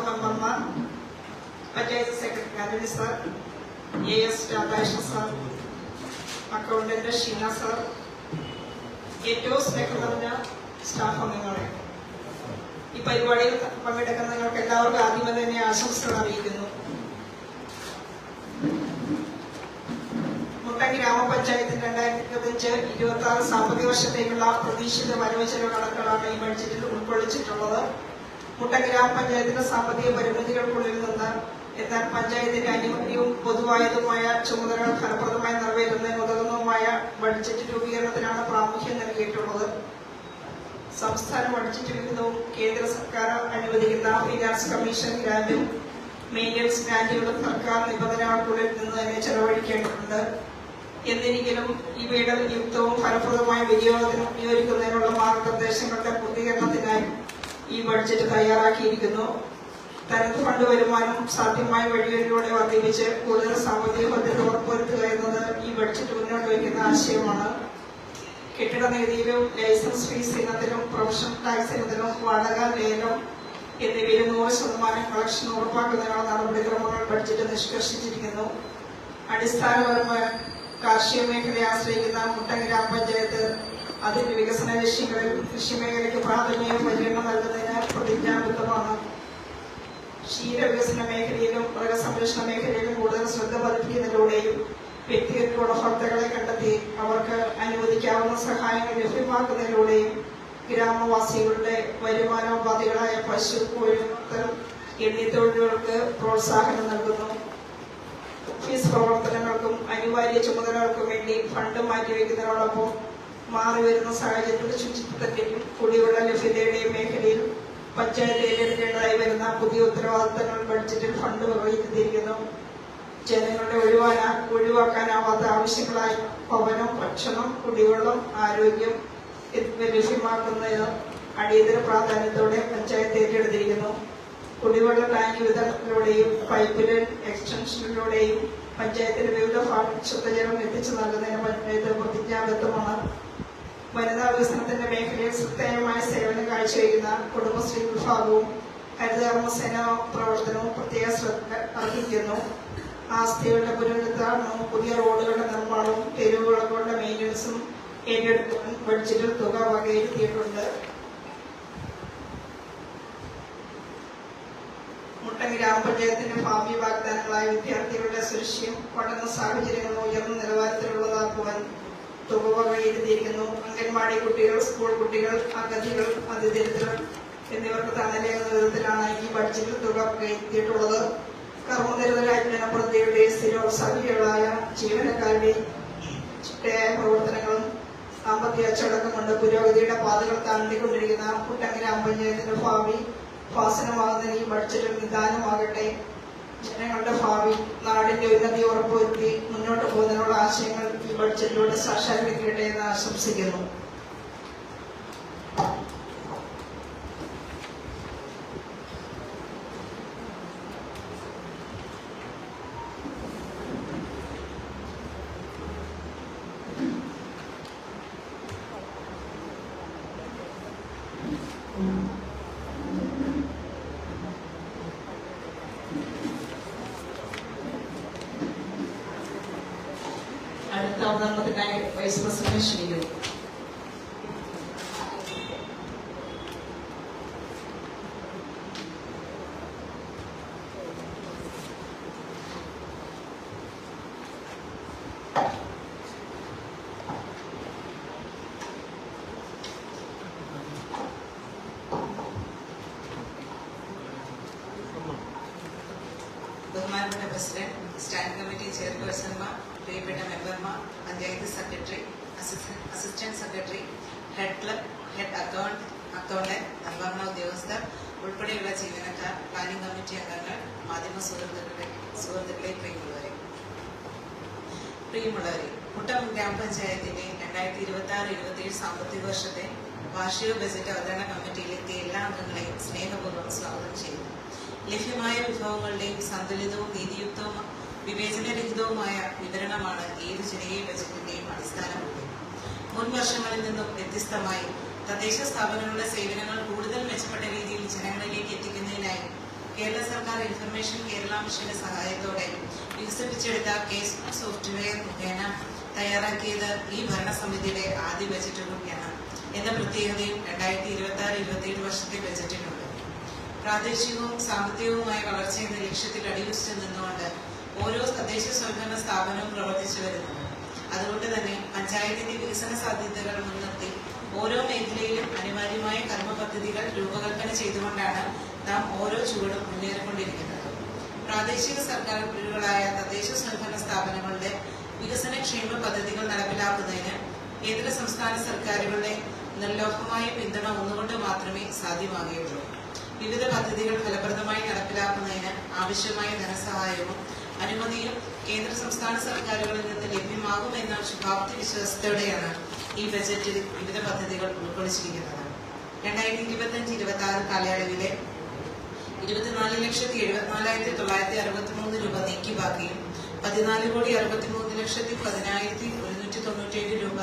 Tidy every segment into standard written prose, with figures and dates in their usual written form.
മെമ്പർമാർ, panchayat secretary Antony sir, AS Radhakrishnan sir, accountant Sheena sir, ഏറ്റവും സ്നേഹം നിറഞ്ഞ സ്റ്റാഫ് അംഗങ്ങളെ, ഈ പരിപാടിയിൽ പങ്കെടുക്കുന്ന നിങ്ങൾക്ക് എല്ലാവർക്കും ആദ്യമേ തന്നെ ആശംസകൾ അറിയിക്കുന്നു. മുട്ടം ഗ്രാമപഞ്ചായത്തിന് 2025-26 സാമ്പത്തിക വർഷത്തേക്കുള്ള പ്രതീക്ഷിത വരവ് ചെലവ് കണക്കുകളാണ് ഈ ബഡ്ജറ്റിൽ ഉൾക്കൊള്ളിച്ചിട്ടുള്ളത്. മുട്ടം ഗ്രാമപഞ്ചായത്തിന്റെ സാമ്പത്തിക പരിമിതികൾക്കുള്ളിൽ നിന്ന് എന്നാൽ പഞ്ചായത്തിന്റെ അനിവാര്യവും പൊതുവായതുമായ ചുമതലകൾ ഫലപ്രദമായി നിറവേറ്റുന്നതിന് ഉതകുന്നതുമായ ബഡ്ജറ്റ് രൂപീകരണത്തിനാണ് പ്രാമുഖ്യം നൽകിയിട്ടുള്ളത്. സംസ്ഥാന ബഡ്ജറ്റ് വിഹിതവും കേന്ദ്ര സർക്കാർ അനുവദിക്കുന്ന ഫിനാൻസ് കമ്മീഷൻ ഗ്രാന്റും മെയിൻ്റനൻസ് ഗ്രാന്റുകളും സർക്കാർ നിബന്ധനകൾക്കുള്ളിൽ നിന്ന് തന്നെ ചെലവഴിക്കേണ്ടതുണ്ട്. എന്നിരിക്കലും ഇവയുടെ യുക്തവും ഫലപ്രദമായ വിനിയോഗത്തിന് ഉപയോഗിക്കുന്നതിനുള്ള മാർഗനിർദ്ദേശങ്ങളുടെ പൂർത്തീകരണത്തിനായി ഈ ബഡ്ജറ്റ് തയ്യാറാക്കിയിരിക്കുന്നു. തനത് ഫണ്ട് വരുമാനം സാധ്യമായ വഴികളിലൂടെ വർദ്ധിപ്പിച്ച് കൂടുതൽ സാമ്പത്തിക ഭദ്രത ഉറപ്പുവരുത്തുക എന്നത് ഈ ബഡ്ജറ്റ് മുന്നോട്ട് വയ്ക്കുന്ന ആശയമാണ്. കെട്ടിട നികുതിയിലും ലൈസൻസ് ഫീസ് ഇനത്തിലും പ്രൊഫഷണൽ ടാക്സ് ഇനത്തിലും വാടക ലേലം എന്നിവയിൽ 100% കളക്ഷൻ ഉറപ്പാക്കുന്നതിനുള്ള നടപടിക്രമങ്ങൾ ബഡ്ജറ്റ് നിഷ്കർഷിച്ചിരിക്കുന്നു. അടിസ്ഥാനപരമായ കാർഷിക മേഖലയെ ആശ്രയിക്കുന്ന മുട്ടം ഗ്രാമപഞ്ചായത്ത് അതിന്റെ വികസന ലക്ഷ്യങ്ങളിൽ കൃഷിമേഖലയ്ക്ക് പ്രാഥമിക പരിഗണന നൽകുന്നതിന് പ്രതിജ്ഞാബദ്ധമാണ്. ക്ഷീരവികസന മേഖലയിലും മൃഗസംരക്ഷണ മേഖലയിലും കൂടുതൽ ശ്രദ്ധ പതിപ്പിക്കുന്നതിലൂടെയും വ്യക്തിഗത ഗുണഭോക്താക്കളെ കണ്ടെത്തി അവർക്ക് അനുവദിക്കാവുന്ന സഹായങ്ങൾ ലഭ്യമാക്കുന്നതിലൂടെയും ഗ്രാമവാസികളുടെ വരുമാനോപാധികളായ പശു, കോഴി വളർത്തൽ എന്നീ തൊഴിലുകൾക്ക് പ്രോത്സാഹനം നൽകുന്നു. ഓഫീസ് പ്രവർത്തനങ്ങൾക്കും അനിവാര്യ ചുമതലകൾക്കും വേണ്ടി ഫണ്ട് മാറ്റിവെക്കുന്നതിനോടൊപ്പം മാറിവരുന്ന സാഹചര്യത്തിൽ ശുചിത്വത്തിന്റെയും കുടിവെള്ള ലഭ്യതയുടെയും മേഖലയിൽ പഞ്ചായത്ത് ഏറ്റെടുക്കേണ്ടതായി വരുന്ന പുതിയ ഉത്തരവാദിത്തങ്ങൾ ബഡ്ജറ്റിൽ ഫണ്ട് വകയിരുത്തിയിരിക്കുന്നു. ജനങ്ങളുടെ ഒഴിവാക്കാനാവാത്ത ആവശ്യങ്ങളായ ഭവനം, ഭക്ഷണം, കുടിവെള്ളം, ആരോഗ്യം എന്നിവ ലഭ്യമാക്കുന്നതിന് അടിയന്തര പ്രാധാന്യത്തോടെ പഞ്ചായത്ത് ഏറ്റെടുത്തിരിക്കുന്നു. കുടിവെള്ള ടാങ്ക് വിതരണത്തിലൂടെയും പൈപ്പ് ലൈൻ എക്സ്റ്റൻഷനിലൂടെയും പഞ്ചായത്തിന്റെ വിവിധ ഭാഗങ്ങളിൽ ശുദ്ധജലം എത്തിച്ചു നൽകുന്നതിന് പഞ്ചായത്ത് പ്രതിജ്ഞാബദ്ധമാണ്. വനിതാ വികസനത്തിന്റെ മേഖലയിൽ ശ്രദ്ധേയമായ സേവനം കാഴ്ചവെക്കുന്ന കുടുംബശ്രീ വിഭാഗവും ഹരിതകർമ്മസേന പ്രവർത്തനവും പ്രത്യേക ശ്രദ്ധ അർഹിക്കുന്നു. ആസ്തികളുടെ പുനരുദ്ധാരണവും പുതിയ റോഡുകളുടെ നിർമ്മാണവും തെരുവുകളുടെ മെയിൻ്റനൻസും ഏറ്റെടുക്കാൻ ബഡ്ജറ്റിൽ തുക വകയിരുത്തിയിട്ടുണ്ട്. മുട്ടം ഗ്രാമപഞ്ചായത്തിന്റെ ഭാവി വാഗ്ദാനങ്ങളായ വിദ്യാർത്ഥികളുടെ സുരക്ഷയും പഠന സാഹചര്യങ്ങളും ഉയർന്ന നിലവാരത്തിലുള്ളതാക്കുവാൻ തുക വകയിരുത്തിയിരിക്കുന്നു. അംഗൻവാടി കുട്ടികൾ, സ്കൂൾ കുട്ടികൾ, അഗതികൾ, അതിദരിദ്രർ എന്നിവർക്ക് തണലേകുന്ന വിധത്തിലാണ് ഈ ബഡ്ജറ്റിൽ തുക വകയിരുത്തിയിട്ടുള്ളത്. കർമ്മനിരതരായ ജനപ്രതിനിധികളുടെ സ്ഥിരോത്സാഹികളായ ജീവനക്കാരുടെ ചിട്ടയായ പ്രവർത്തനങ്ങളും സാമ്പത്തിക അച്ചടക്കം കൊണ്ട് പുരോഗതിയുടെ പാതകൾ താണ്ടിക്കൊണ്ടിരിക്കുന്ന മുട്ടം ഗ്രാമപഞ്ചായത്തിന്റെ ഭാവി ഭാസനമാകുന്നതിന് ഈ ബഡ്ജറ്റിൽ നിദാനമാകട്ടെ. ജനങ്ങളുടെ ഭാവി, നാടിന്റെ ഉന്നതി ഉറപ്പുവരുത്തി മുന്നോട്ട് പോകുന്നതിനുള്ള ആശയങ്ങൾ ഈ ബഡ്ജറ്റിലൂടെ സാക്ഷാത്കരിക്കട്ടെ എന്ന് ആശംസിക്കുന്നു. അടുത്ത അവതരണത്തിനായി വൈസ് പ്രസിഡന്റ് ക്ഷണിക്കുന്നു. ബഹുമാനപ്പെട്ട പ്രസിഡന്റ്, സ്റ്റാൻഡിംഗ് കമ്മിറ്റി ചെയർപേഴ്സൺമാർ, പ്രിയപ്പെട്ട മെമ്പർമാർ, panchayat secretary, assistant secretary, head clerk, head accountant, നിർവഹണ ഉദ്യോഗസ്ഥർ ഉൾപ്പെടെയുള്ള ജീവനക്കാർ, പ്ലാനിംഗ് കമ്മിറ്റി അംഗങ്ങൾ, മാധ്യമ സുഹൃത്തുക്കളെ, പ്രിയമുള്ളവരെ, മുട്ടം ഗ്രാമപഞ്ചായത്തിന്റെ 2026-27 സാമ്പത്തിക വർഷത്തെ വാർഷിക ബജറ്റ് അവതരണ കമ്മിറ്റിയിലെത്തിയ എല്ലാ അംഗങ്ങളെയും സ്നേഹപൂർവ്വം സ്വാഗതം ചെയ്യുന്നു. ലഭ്യമായ വിഭവങ്ങളുടെയും സന്തുലിതവും നീതിയുക്തവും വിവേചനരഹിതവുമായ വിതരണമാണ് ഏത് ജനകീയ ബജറ്റിന്റെയും അടിസ്ഥാനമുണ്ട്. മുൻ വർഷങ്ങളിൽ നിന്നും വ്യത്യസ്തമായി തദ്ദേശ സ്ഥാപനങ്ങളുടെ സേവനങ്ങൾ കൂടുതൽ മെച്ചപ്പെട്ട രീതിയിൽ ജനങ്ങളിലേക്ക് എത്തിക്കുന്നതിനായി കേരള സർക്കാർ ഇൻഫർമേഷൻ കേരള മിഷന്റെ സഹായത്തോടെ വികസിപ്പിച്ചെടുത്ത കേസ് സോഫ്റ്റ്വെയർ മുഖേന തയ്യാറാക്കിയത് ഈ ഭരണസമിതിയുടെ ആദ്യ ബജറ്റ് കൂടിയാണ് എന്ന പ്രത്യേകതയും 2026-27 വർഷത്തെ ബജറ്റിനുണ്ട്. പ്രാദേശികവും സാമ്പത്തികവുമായ വളർച്ച എന്ന ലക്ഷ്യത്തിൽ അടിയുറച്ചു നിന്നുകൊണ്ട് ഓരോ തദ്ദേശ സ്വയംഭരണ സ്ഥാപനവും പ്രവർത്തിച്ചു വരുന്നുണ്ട്. അതുകൊണ്ട് തന്നെ പഞ്ചായത്തിന്റെ വികസന സാധ്യതകൾ മുൻനിർത്തി ഓരോ മേഖലയിലും അനിവാര്യമായ കർമ്മ പദ്ധതികൾ രൂപകൽപ്പന ചെയ്തുകൊണ്ടാണ് നാം ഓരോ ചുവടും മുന്നേറിക്കൊണ്ടിരിക്കുന്നത്. പ്രാദേശിക സർക്കാരുകളായ തദ്ദേശ സ്വയംഭരണ സ്ഥാപനങ്ങളുടെ വികസനക്ഷേമ പദ്ധതികൾ നടപ്പിലാക്കുന്നതിന് കേന്ദ്ര സംസ്ഥാന സർക്കാരുകളുടെ നിർലോഭമായ പിന്തുണ ഒന്നുകൊണ്ട് മാത്രമേ സാധ്യമാകുകയുള്ളൂ. വിവിധ പദ്ധതികൾ ഫലപ്രദമായി നടപ്പിലാക്കുന്നതിന് ആവശ്യമായ ധനസഹായവും അനുമതിയും കേന്ദ്ര സംസ്ഥാന സർക്കാരുകളിൽ നിന്ന് ലഭ്യമാകുമെന്ന ശുഭാപ്തി വിശ്വാസത്തോടെയാണ് ഈ ബജറ്റിൽ വിവിധ പദ്ധതികൾ ഉൾക്കൊള്ളിച്ചിരിക്കുന്നത്. 2025-26 കാലയളവിലെ 24,74,963 രൂപ നീക്കി ബാക്കിയും 14,63,10,197 രൂപ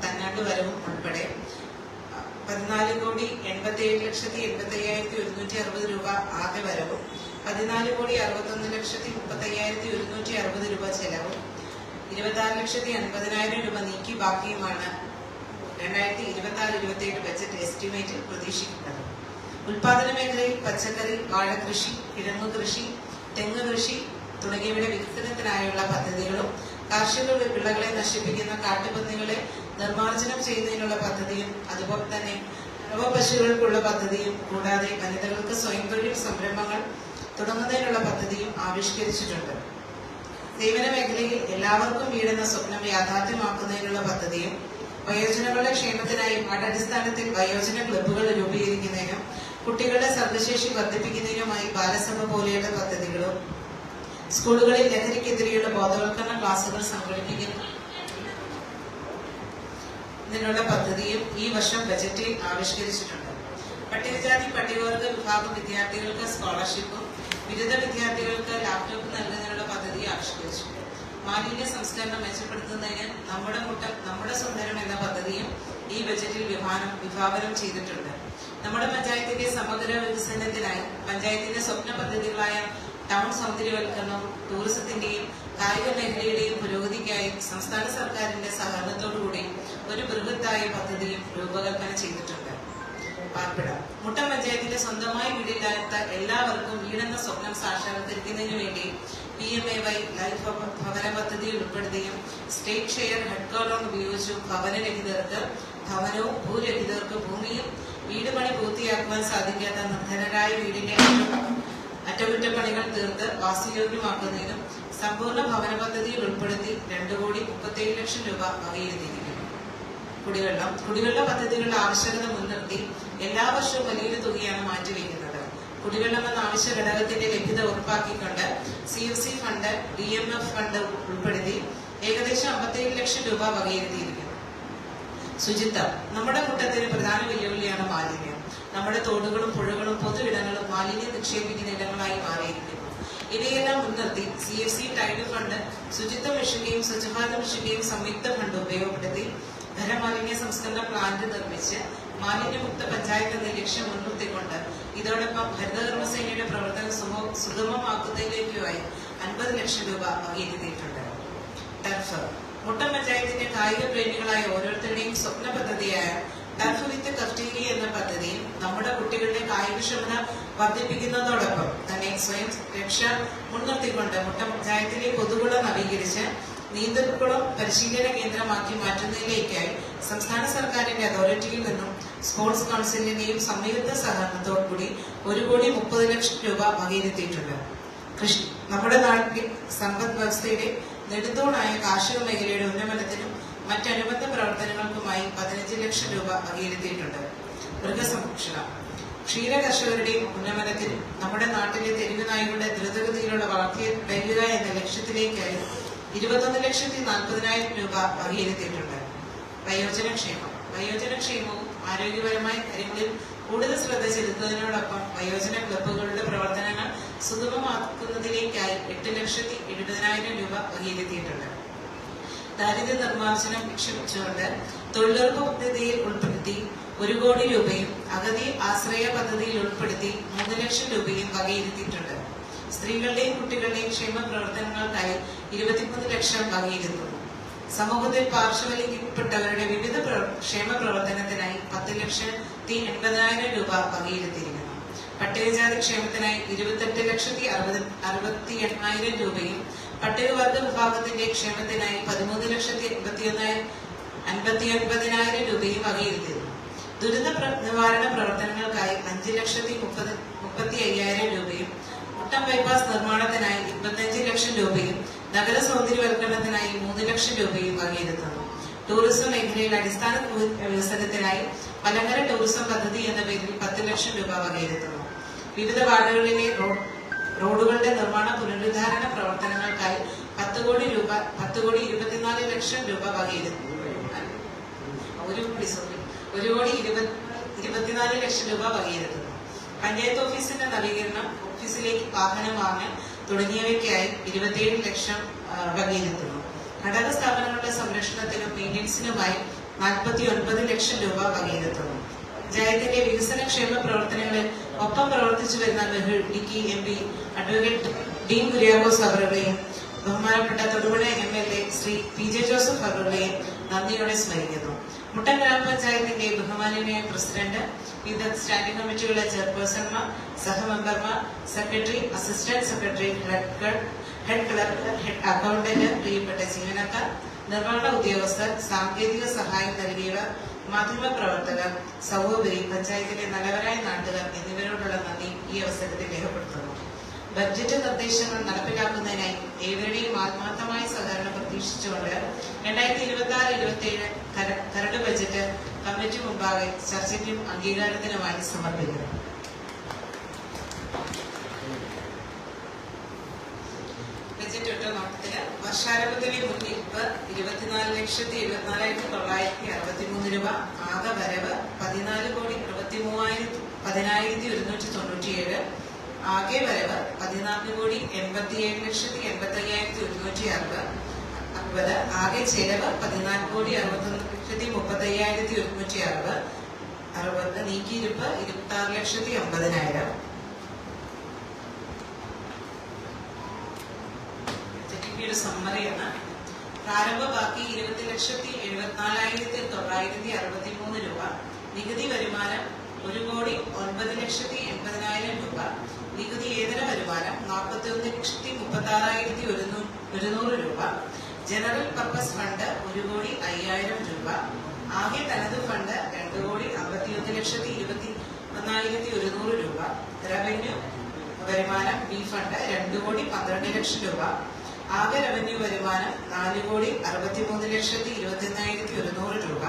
തന്നാണ്ട് വരവും ഉൾപ്പെടെ 14,87,85,160 രൂപ ആകെ വരവും 14,61,35,160 രൂപ ചെലവും 26,50,000 രൂപ നീക്കി ബാക്കിയുമാണ് 2026-27 ബജറ്റ് എസ്റ്റിമേറ്റിൽ പ്രതീക്ഷിക്കുന്നത്. ഉൽപാദന മേഖലയിൽ പച്ചക്കറി, വാഴകൃഷി, കിഴങ്ങു കൃഷി, തെങ്ങ് കൃഷി തുടങ്ങിയവയുടെ വികസനത്തിനായുള്ള പദ്ധതികളും കാർഷിക വിളകളെ നശിപ്പിക്കുന്ന കാട്ടുപന്നികളെ നിർമ്മാർജ്ജനം ചെയ്യുന്നതിനുള്ള പദ്ധതിയും അതുപോലെ തന്നെ നവപശുക്കൾക്കുള്ള പദ്ധതിയും കൂടാതെ വനിതകൾക്ക് സ്വയം തൊഴിൽ സംരംഭങ്ങൾ തുടങ്ങുന്നതിനുള്ള പദ്ധതിയും ആവിഷ്കരിച്ചിട്ടുണ്ട്. സേവന മേഖലയിൽ എല്ലാവർക്കും വീടെന്ന സ്വപ്നം യാഥാർത്ഥ്യമാക്കുന്നതിനുള്ള പദ്ധതിയും വയോജനങ്ങളുടെ ക്ഷേമത്തിനായി പാഠാടിസ്ഥാനത്തിൽ വയോജന ക്ലബ്ബുകൾ രൂപീകരിക്കുന്നതിനും കുട്ടികളുടെ സർഗശേഷി വർദ്ധിപ്പിക്കുന്നതിനുമായി ബാലസഭ പോലെയുള്ള പദ്ധതികളും സ്കൂളുകളിൽ ലഹരിക്കെതിരെയുള്ള ബോധവൽക്കരണ ക്ലാസുകൾ സംഘടിപ്പിക്കുന്നതിനുള്ള പദ്ധതിയും ഈ വർഷം ബജറ്റിൽ ആവിഷ്കരിച്ചിട്ടുണ്ട്. പട്ടികജാതി പട്ടികവർഗ വിഭാഗം വിദ്യാർത്ഥികൾക്ക് സ്കോളർഷിപ്പും ബിരുദ വിദ്യാർത്ഥികൾക്ക് ലാപ്ടോപ്പ് നൽകുന്നതിനുള്ള പദ്ധതി ആവിഷ്കരിച്ചു. മാലിന്യ സംസ്കരണം മെച്ചപ്പെടുത്തുന്നതിന് നമ്മുടെ മുട്ടം നമ്മുടെ സുന്ദരം എന്ന പദ്ധതിയും ഈ ബജറ്റിൽ വിഭാവനം ചെയ്തിട്ടുണ്ട്. നമ്മുടെ പഞ്ചായത്തിന്റെ സമഗ്ര വികസനത്തിനായി പഞ്ചായത്തിന്റെ സ്വപ്ന പദ്ധതികളായ ടൗൺ സൗന്ദര്യവൽക്കരണവും ടൂറിസത്തിന്റെയും കായിക മേഖലയുടെയും പുരോഗതിക്കായി സംസ്ഥാന സർക്കാരിന്റെ സഹകരണത്തോടുകൂടി ഒരു ബൃഹത്തായ പദ്ധതിയും രൂപകൽപ്പന ചെയ്തിട്ടുണ്ട്. പാർപ്പിടം. മുട്ടം പഞ്ചായത്തിന്റെ സ്വന്തമായി വീടില്ലാത്ത എല്ലാവർക്കും വീടെന്ന സ്വപ്നം സാക്ഷാത്കരിക്കുന്നതിനു വേണ്ടി PMAY ലൈഫ് ഭവന പദ്ധതിയിൽ ഉൾപ്പെടുത്തിയും സ്റ്റേറ്റ് ഷെയർ ഹെഡ് ലോൺ ഉപയോഗിച്ചും ഭവനരഹിതർക്ക് ഭവനവും ഭൂരഹിതർക്ക് ഭൂമിയും വീട് പണി പൂർത്തിയാക്കുവാൻ സാധിക്കാത്ത നിർധനരായ വീടിന്റെ അറ്റകുറ്റപ്പണികൾ തീർത്ത് വാസയോഗ്യമാക്കുന്നതിനും സമ്പൂർണ്ണ ഭവന പദ്ധതിയിൽ ഉൾപ്പെടുത്തി 2,37,00,000 രൂപ വകയിരുത്തിയിരിക്കുന്നു. കുടിവെള്ള പദ്ധതികളുടെ ആവശ്യകത മുൻനിർത്തി എല്ലാ വർഷവും വലിയൊരു തുകയാണ് മാറ്റിവെക്കുന്നത്. കുടിവെള്ളം എന്ന ആവശ്യ ഘടകത്തിന്റെ ലഭ്യത ഉറപ്പാക്കിക്കൊണ്ട് CFC ഫണ്ട്, DMF ഫണ്ട് ഉൾപ്പെടുത്തി ഏകദേശം 57,00,000 രൂപ വകയിരുത്തിയിരിക്കുന്നു. ശുചിത്വം. നമ്മുടെ മുട്ടത്തിന് പ്രധാന വെല്ലുവിളിയാണ് മാലിന്യം. നമ്മുടെ തോടുകളും പുഴകളും പൊതു ഇടങ്ങളും മാലിന്യം നിക്ഷേപിക്കുന്ന ഇടങ്ങളായി മാറിയിരിക്കുന്നു. ഇവയെല്ലാം മുൻനിർത്തി CFC ടൈഡ് ഫണ്ട്, ശുചിത്വ മിഷന്റെയും സ്വച്ഛ ഭാരത് മിഷന്റെയും സംയുക്ത ഫണ്ട് ഉപയോഗപ്പെടുത്തി ഖരമാലിന്യ സംസ്കരണ പ്ലാന്റ് നിർമ്മിച്ച് മാലിന്യമുക്ത പഞ്ചായത്ത് എന്ന ലക്ഷ്യം മുൻനിർത്തിക്കൊണ്ട് ഇതോടൊപ്പം ഹരിതകർമ്മസേനയുടെ പ്രവർത്തനം സുഗമമാക്കുന്നതിലേക്കുമായി 50,00,000 രൂപ വകയിരുത്തിയിട്ടുണ്ട്. ടർഫ്. മുട്ടം പഞ്ചായത്തിന്റെ കായിക പ്രേമികളായ ഓരോരുത്തരുടെയും സ്വപ്ന പദ്ധതിയായ ടർഫ് വിത്ത് കഫ്റ്റീരിയ എന്ന പദ്ധതിയും നമ്മുടെ കുട്ടികളുടെ കായികക്ഷമത വർദ്ധിപ്പിക്കുന്നതോടൊപ്പം തന്നെ സ്വയം രക്ഷ മുൻനിർത്തിക്കൊണ്ട് മുട്ടം പഞ്ചായത്തിലെ പൊതുകുളം നവീകരിച്ച് നീന്തൽക്കുളം പരിശീലന കേന്ദ്രമാക്കി മാറ്റുന്നതിലേക്കായി സംസ്ഥാന സർക്കാരിന്റെ അതോറിറ്റിയിൽ നിന്നും സ്പോർട്സ് കൗൺസിലിന്റെയും സംയുക്ത സഹകരണത്തോടുകൂടി 1,30,00,000 രൂപ വകയിരുത്തിയിട്ടുണ്ട്. കൃഷി. നമ്മുടെ നാട്ടിലെ സമ്പദ് വ്യവസ്ഥയുടെ നെടുന്തൂണായ കാർഷിക മേഖലയുടെ ഉന്നമനത്തിനും മറ്റനുബന്ധ പ്രവർത്തനങ്ങൾക്കുമായി 15,00,000 രൂപ വകയിരുത്തിയിട്ടുണ്ട്. മൃഗസംരക്ഷണം. ക്ഷീര കർഷകരുടെയും ഉന്നമനത്തിനും നമ്മുടെ നാട്ടിലെ തെരുവ് നായ്ക്കളുടെ ദ്രുതഗതിയിലുള്ള വളർത്തിയ എന്ന ലക്ഷ്യത്തിലേക്കായി 21,40,000 രൂപ വകയിരുത്തിയിട്ടുണ്ട്. വയോജനക്ഷേമവും ആരോഗ്യപരമായ കാര്യങ്ങളിൽ കൂടുതൽ ശ്രദ്ധ ചെലുത്തുന്നതിനോടൊപ്പം വയോജന ക്ലബ്ബുകളുടെ പ്രവർത്തനങ്ങൾ സുഗമമാക്കുന്നതിലേക്കായി 8,70,000 രൂപ വകയിരുത്തിയിട്ടുണ്ട്. ദാരിദ്ര്യ നിർമ്മാർജ്ജനം ലക്ഷ്യമിച്ചുകൊണ്ട് തൊഴിലുറപ്പ് പദ്ധതിയിൽ ഉൾപ്പെടുത്തി 1 കോടി രൂപയും അഗതി ആശ്രയ പദ്ധതിയിൽ ഉൾപ്പെടുത്തി 3,00,000 രൂപയും വകയിരുത്തിയിട്ടുണ്ട്. സ്ത്രീകളുടെയും കുട്ടികളുടെയും ക്ഷേമ പ്രവർത്തനങ്ങൾക്കായി 23 ലക്ഷം വകയിരുത്തുന്നു. സമൂഹത്തിൽ പാർശ്വവൽക്കരിക്കപ്പെട്ടവരുടെ വിവിധ ക്ഷേമ പ്രവർത്തനത്തിനായി 10,80,000 രൂപ വകയിരുത്തിയിരിക്കുന്നു. പട്ടികജാതി ക്ഷേമത്തിനായി 28,60,800 രൂപയും പട്ടികവർഗ വിഭാഗത്തിന്റെ ക്ഷേമത്തിനായി 13,59,000 രൂപയും വകയിരുത്തിയിരുന്നു. ദുരിത നിവാരണ പ്രവർത്തനങ്ങൾക്കായി 5,30,35,000 രൂപയും മുട്ടം ബൈപ്പാസ് നിർമ്മാണത്തിനായി 25 ലക്ഷം രൂപയും നഗര സൗന്ദര്യവൽക്കരണത്തിനായി 3 ലക്ഷം രൂപയും വകയിരുത്തുന്നു. ടൂറിസം മേഖലയിൽ അടിസ്ഥാന വികസനത്തിനായി മലങ്കര ടൂറിസം പദ്ധതി എന്ന പേരിൽ 10 ലക്ഷം രൂപ വകയിരുത്തുന്നു. വിവിധ വാർഡുകളിലെ റോഡുകളുടെ നിർമ്മാണ പുനരുദ്ധാരണ പ്രവർത്തനങ്ങൾക്കായി 10,24,00,000 രൂപ വകയിരുത്തുന്നു. 1,24,00,000 രൂപ വകയിരുത്തുന്നു. പഞ്ചായത്ത് ഓഫീസിന്റെ നവീകരണം, ഓഫീസിലേക്ക് വാഹനം വാങ്ങൽ തുടങ്ങിയവയ്ക്കായി 27 ലക്ഷം വകയിരുത്തുന്നു. ഘടക സ്ഥാപനങ്ങളുടെ സംരക്ഷണത്തിനും മെയിൻ്റനൻസിനുമായി 49 ലക്ഷം രൂപ വകയിരുത്തുന്നു. പഞ്ചായത്തിന്റെ വികസനക്ഷേമ പ്രവർത്തനങ്ങളിൽ ഒപ്പം പ്രവർത്തിച്ചു വരുന്ന ഇടുക്കി MP അഡ്വക്കേറ്റ് ഡീൻ കുര്യാക്കോസ് അവരുടെയും ബഹുമാനപ്പെട്ട തൊടുപുഴ MLA ശ്രീ PJ ജോസഫ് അവരുടെയും നന്ദിയോടെ സ്മരിക്കുന്നു. മുട്ടം ഗ്രാമപഞ്ചായത്തിന്റെ ബഹുമാനീയ പ്രസിഡന്റ്, വിവിധ സ്റ്റാൻഡിംഗ് കമ്മിറ്റികളുടെ ചെയർപേഴ്സൺമാർ, സഹമെമ്പർമാർ, secretary, assistant secretary, head clerk, head accountant, പ്രിയപ്പെട്ട ജീവനക്കാർ, നിർവഹണ ഉദ്യോഗസ്ഥർ, സാങ്കേതിക സഹായം നൽകിയവർ, മാധ്യമപ്രവർത്തകർ, സഹോദരി, പഞ്ചായത്തിലെ നല്ലവരായ നാട്ടുകാർ എന്നിവരോടുള്ള നന്ദി ഈ അവസരത്തിൽ രേഖപ്പെടുത്തുന്നു. ബഡ്ജറ്റ് നിർദ്ദേശങ്ങൾ നടപ്പിലാക്കുന്നതിനായി ഏവരുടെയും ആത്മാർത്ഥമായ സഹകരണം പ്രതീക്ഷിച്ചുകൊണ്ട് 2026-27 കരട് ബഡ്ജറ്റ് കമ്മിറ്റി മുമ്പാകെ ചർച്ചയ്ക്കും അംഗീകാരത്തിനുമായി സമർപ്പിക്കുന്നു. ബഡ്ജറ്റ് ഒറ്റ നോട്ടത്തില് വർഷാരംഭത്തിലെ മുൻനിരിപ്പ് 24,74,963 രൂപ. ആകെ വരവ് 14,63,10,197. ആകെ വരവ് 14,87,85,160. ആകെ ചെലവ് 14,61,35,160. നീക്കിയിരിപ്പ് 26,50,000. ഒരു സമ്മറിയാണ്. പ്രാരംഭ ബാക്കി 20,74,963 രൂപ. നികുതി വരുമാനം 1,09,80,000 രൂപ. നികുതി ഏതര വരുമാനം 41,36,100 രൂപ. ജനറൽ പർപ്പസ് ഫണ്ട് 1,05,000 രൂപ. ആകെ തനത് ഫണ്ട് 2,51,21,100 രൂപ. റവന്യൂ വരുമാനം ബി ഫണ്ട് 2,12,00,000 രൂപ. ആകെ റവന്യൂ വരുമാനം 4,63,21,100 രൂപ.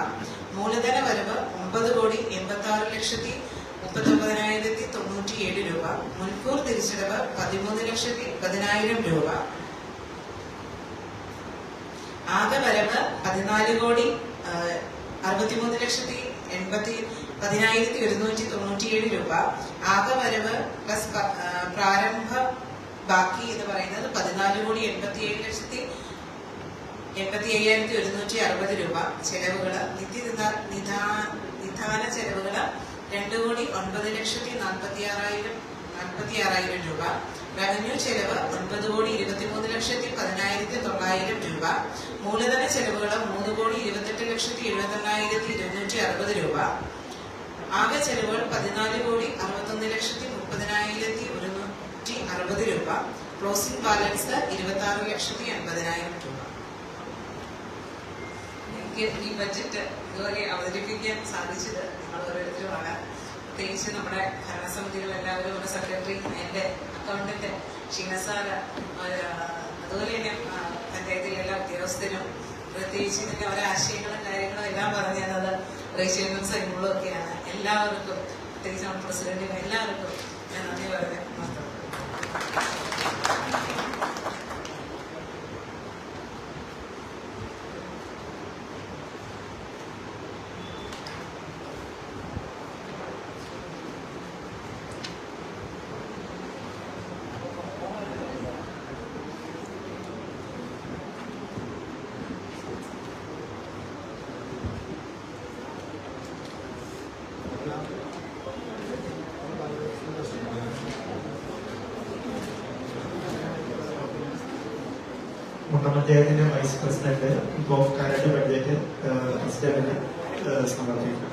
മൂലധന വരവ് 9,86,39,097 രൂപ. മുൻകൂർ തിരിച്ചടവ് 13,10,000 രൂപ. ആകെ വരവ് 14,63,10,197 രൂപ. ആകെ വരവ് പ്ലസ് പ്രാരംഭ ബാക്കി എന്ന് പറയുന്നത് 14,87,160 രൂപ. ചെലവുകള് നിധാന ചെലവുകള് 2,09,46,000 രൂപ. റവന്യൂ ചെലവ് 9,23,10,900 രൂപ. മൂലധന ചെലവുകള് 3,28,71,260 രൂപ. ആകെ ചെലവുകൾ 14,61,30,160 രൂപ. ക്ലോസിംഗ് ബാലൻസ് 26,80,000 രൂപ. എനിക്ക് ഈ ബഡ്ജറ്റ് ഇതുവരെ അവതരിപ്പിക്കാൻ സാധിച്ചത് നിങ്ങൾ ഓരോരുത്തരുമാണ്. പ്രത്യേകിച്ച് നമ്മുടെ ഭരണസമിതികൾ എല്ലാവരും, നമ്മുടെ സെക്രട്ടറി, എന്റെ അക്കൗണ്ടന്റ് ഷീനസാര, അതുപോലെ തന്നെ പഞ്ചായത്തിലെ എല്ലാ ഉദ്യോഗസ്ഥരും, പ്രത്യേകിച്ച് ഇതിന്റെ ഓരോ ആശയങ്ങളും കാര്യങ്ങളും എല്ലാം പറഞ്ഞു തന്നത് റേഷ്യനും സൈമുകളും ഒക്കെയാണ്. എല്ലാവർക്കും, പ്രത്യേകിച്ച് നമ്മുടെ പ്രസിഡന്റിനും എല്ലാവർക്കും ഞാൻ നന്ദി പറഞ്ഞു മാത്രം. മുണ്ടപഞ്ചായത്തിന്റെ വൈസ് പ്രസിഡന്റ് ഇപ്പോൾ കരട് ബഡ്ജറ്റ് പ്രസിഡന്റിന് സമർപ്പിക്കും.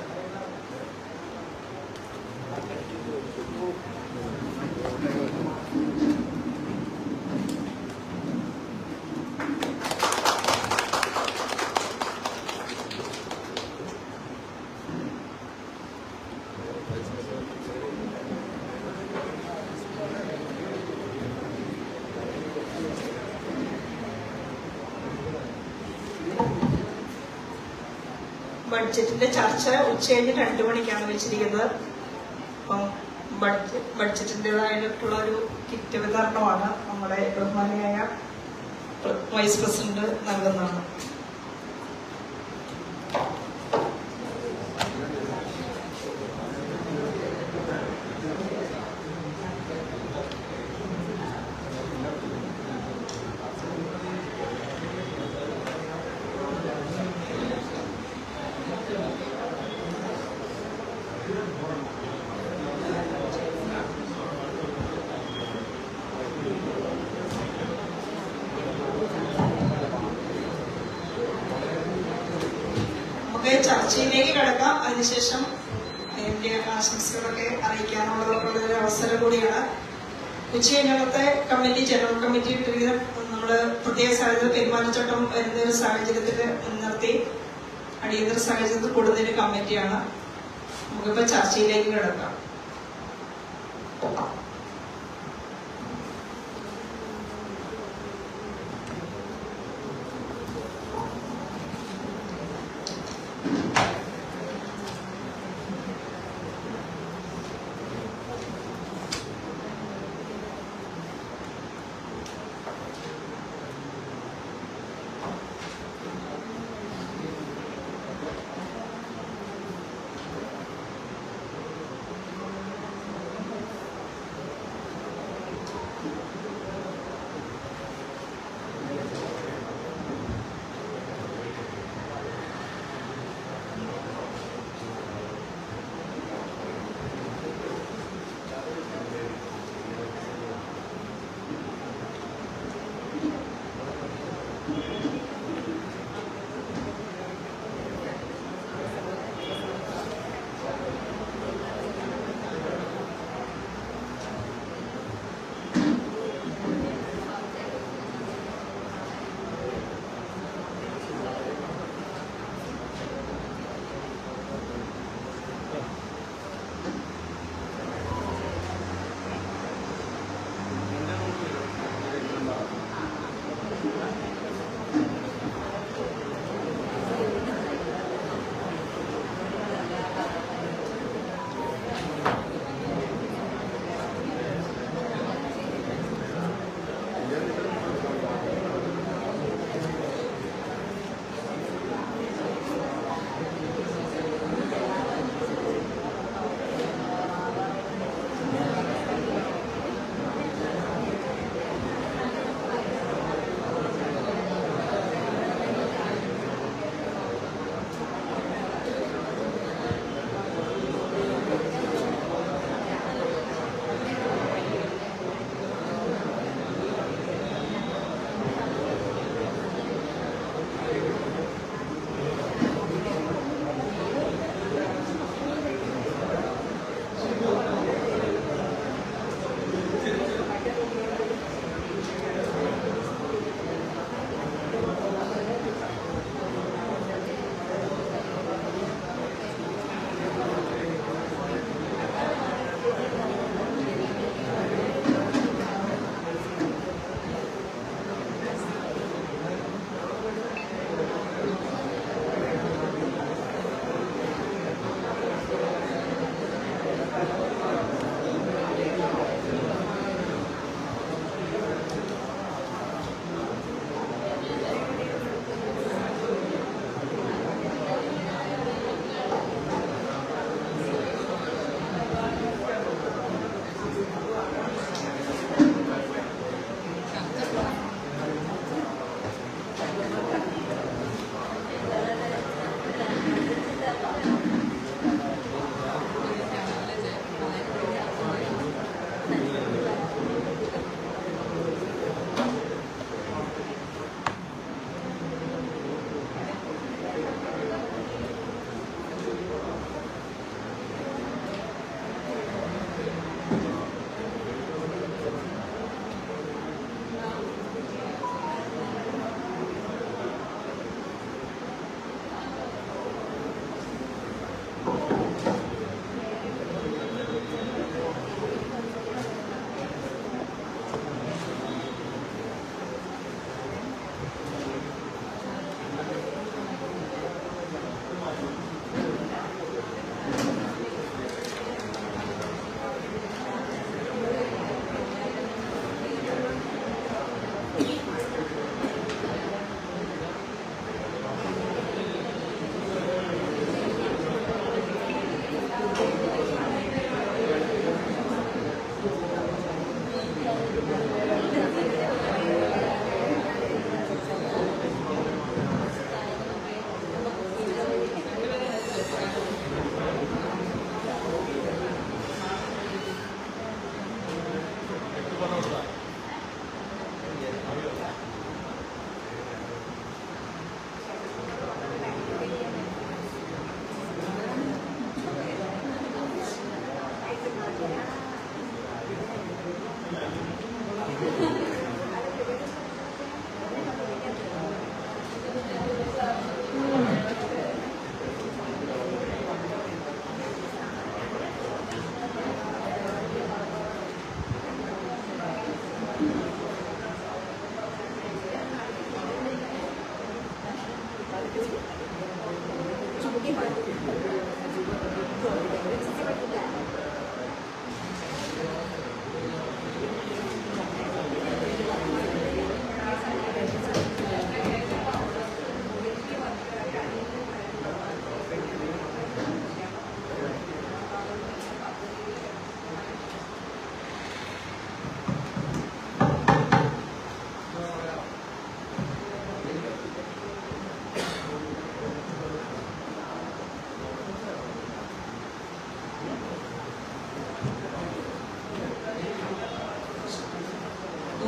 ബഡ്ജറ്റിന്റെ ചർച്ച ഉച്ചകഴിഞ്ഞ് 2 മണിക്കാണ് വെച്ചിരിക്കുന്നത്. അപ്പം ബഡ്ജറ്റിൻ്റെതായിട്ടുള്ള ഒരു കിറ്റ് വിതരണമാണ് നമ്മുടെ ബഹുമാനിയായ വൈസ് പ്രസിഡന്റ് നൽകുന്നതാണ്. ചർച്ചയിലേക്ക് കിടക്കാം. അതിനുശേഷം എന്റെ ആശംസകളൊക്കെ അറിയിക്കാനുള്ളത് ഒരു അവസരം കൂടിയാണ്. ഉച്ചകഴിഞ്ഞത്തെ കമ്മിറ്റി ജനറൽ കമ്മിറ്റി നമ്മള് പ്രത്യേക സാഹചര്യത്തിൽ പെരുമാറ്റച്ചട്ടം വരുന്ന ഒരു സാഹചര്യത്തിൽ മുൻനിർത്തി അടിയന്തര സാഹചര്യത്തിൽ കൂടുന്നൊരു കമ്മിറ്റിയാണ്. നമുക്കിപ്പോ ചർച്ചയിലേക്ക് കിടക്കാം.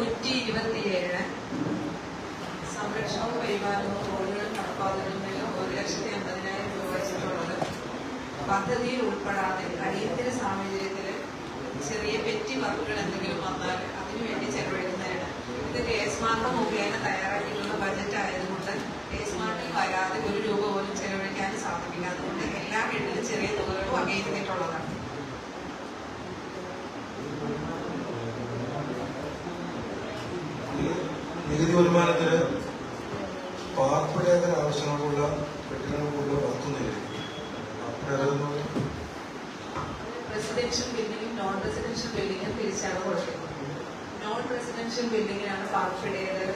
127 സംരക്ഷണവും പരിപാലനവും കോഴികളും നടപ്പാതകളിലും 1,50,000 രൂപ വെച്ചിട്ടുള്ളത് പദ്ധതിയിൽ ഉൾപ്പെടാതെ അടിയന്തര സാഹചര്യത്തിൽ ചെറിയ പെറ്റി വർക്കുകൾ എന്തെങ്കിലും വന്നാൽ അതിനുവേണ്ടി ചെലവഴിക്കുന്നതാണ്. ഇത് കേസ്മാർട്ട് മുഖേന തയ്യാറാക്കിയിട്ടുള്ള ബജറ്റ് ആയതുകൊണ്ട് കേസ്മാർട്ടിൽ വരാതെ 1 രൂപ പോലും ചെലവഴിക്കാൻ സാധിക്കില്ല. അതുകൊണ്ട് എല്ലാ വീട്ടിലും ചെറിയ തുകകൾ വകയിരുത്തിയിട്ടുള്ളതാണ്. നികുതി വരുമാനത്തിന് പാർപ്പിടേതര ആവശ്യങ്ങളുള്ള കെട്ടിടങ്ങൾക്കുള്ള വസ്തുനികുതി റെസിഡൻഷ്യൽ ബിൽഡിംഗും നോൺ റെസിഡൻഷ്യൽ ബിൽഡിംഗും തിരിച്ചാണ് കൊടുക്കുന്നത്. നോൺ റെസിഡൻഷ്യൽ ബിൽഡിങ്ങിനാണ് പാർപ്പിടേതര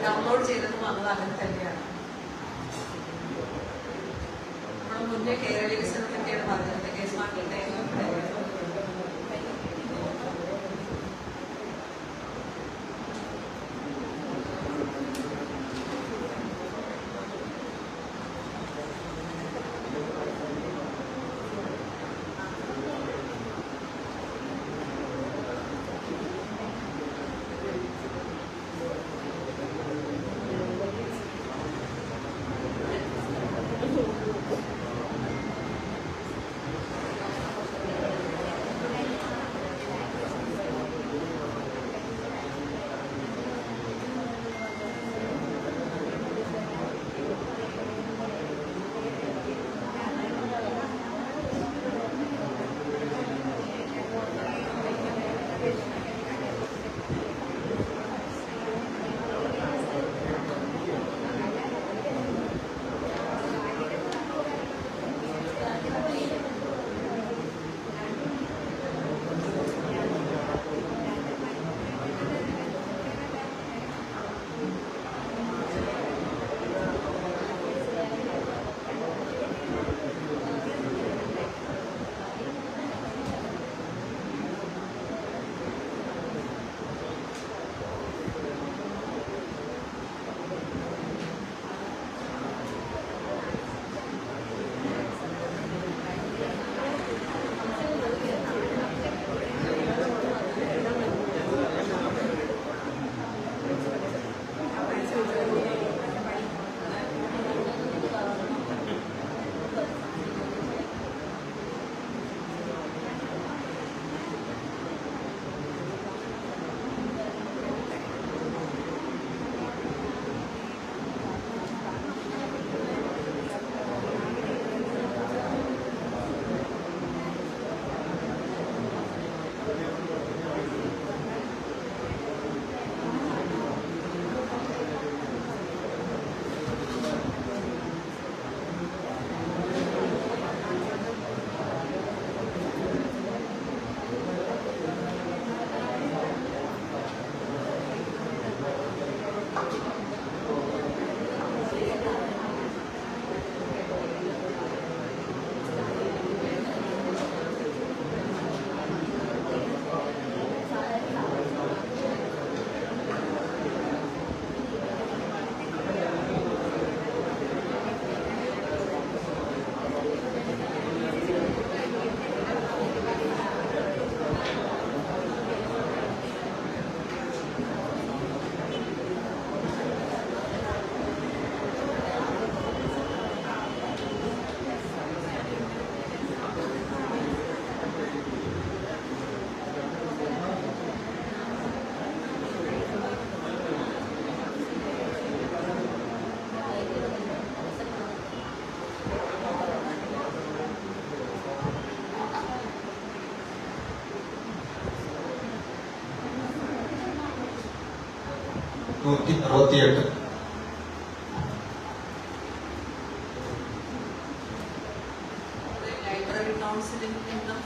ഡൗൺലോഡ് ചെയ്തതും വന്നത് അങ്ങനെ തന്നെയാണ്. നമ്മൾ മുന്നേ കേരള വികസനത്തിന്റെയാണ് പറഞ്ഞത്. കേസ് മാർക്കിന്റെ 168. ലൈബ്രറി കൗൺസിലിൽ നിന്നും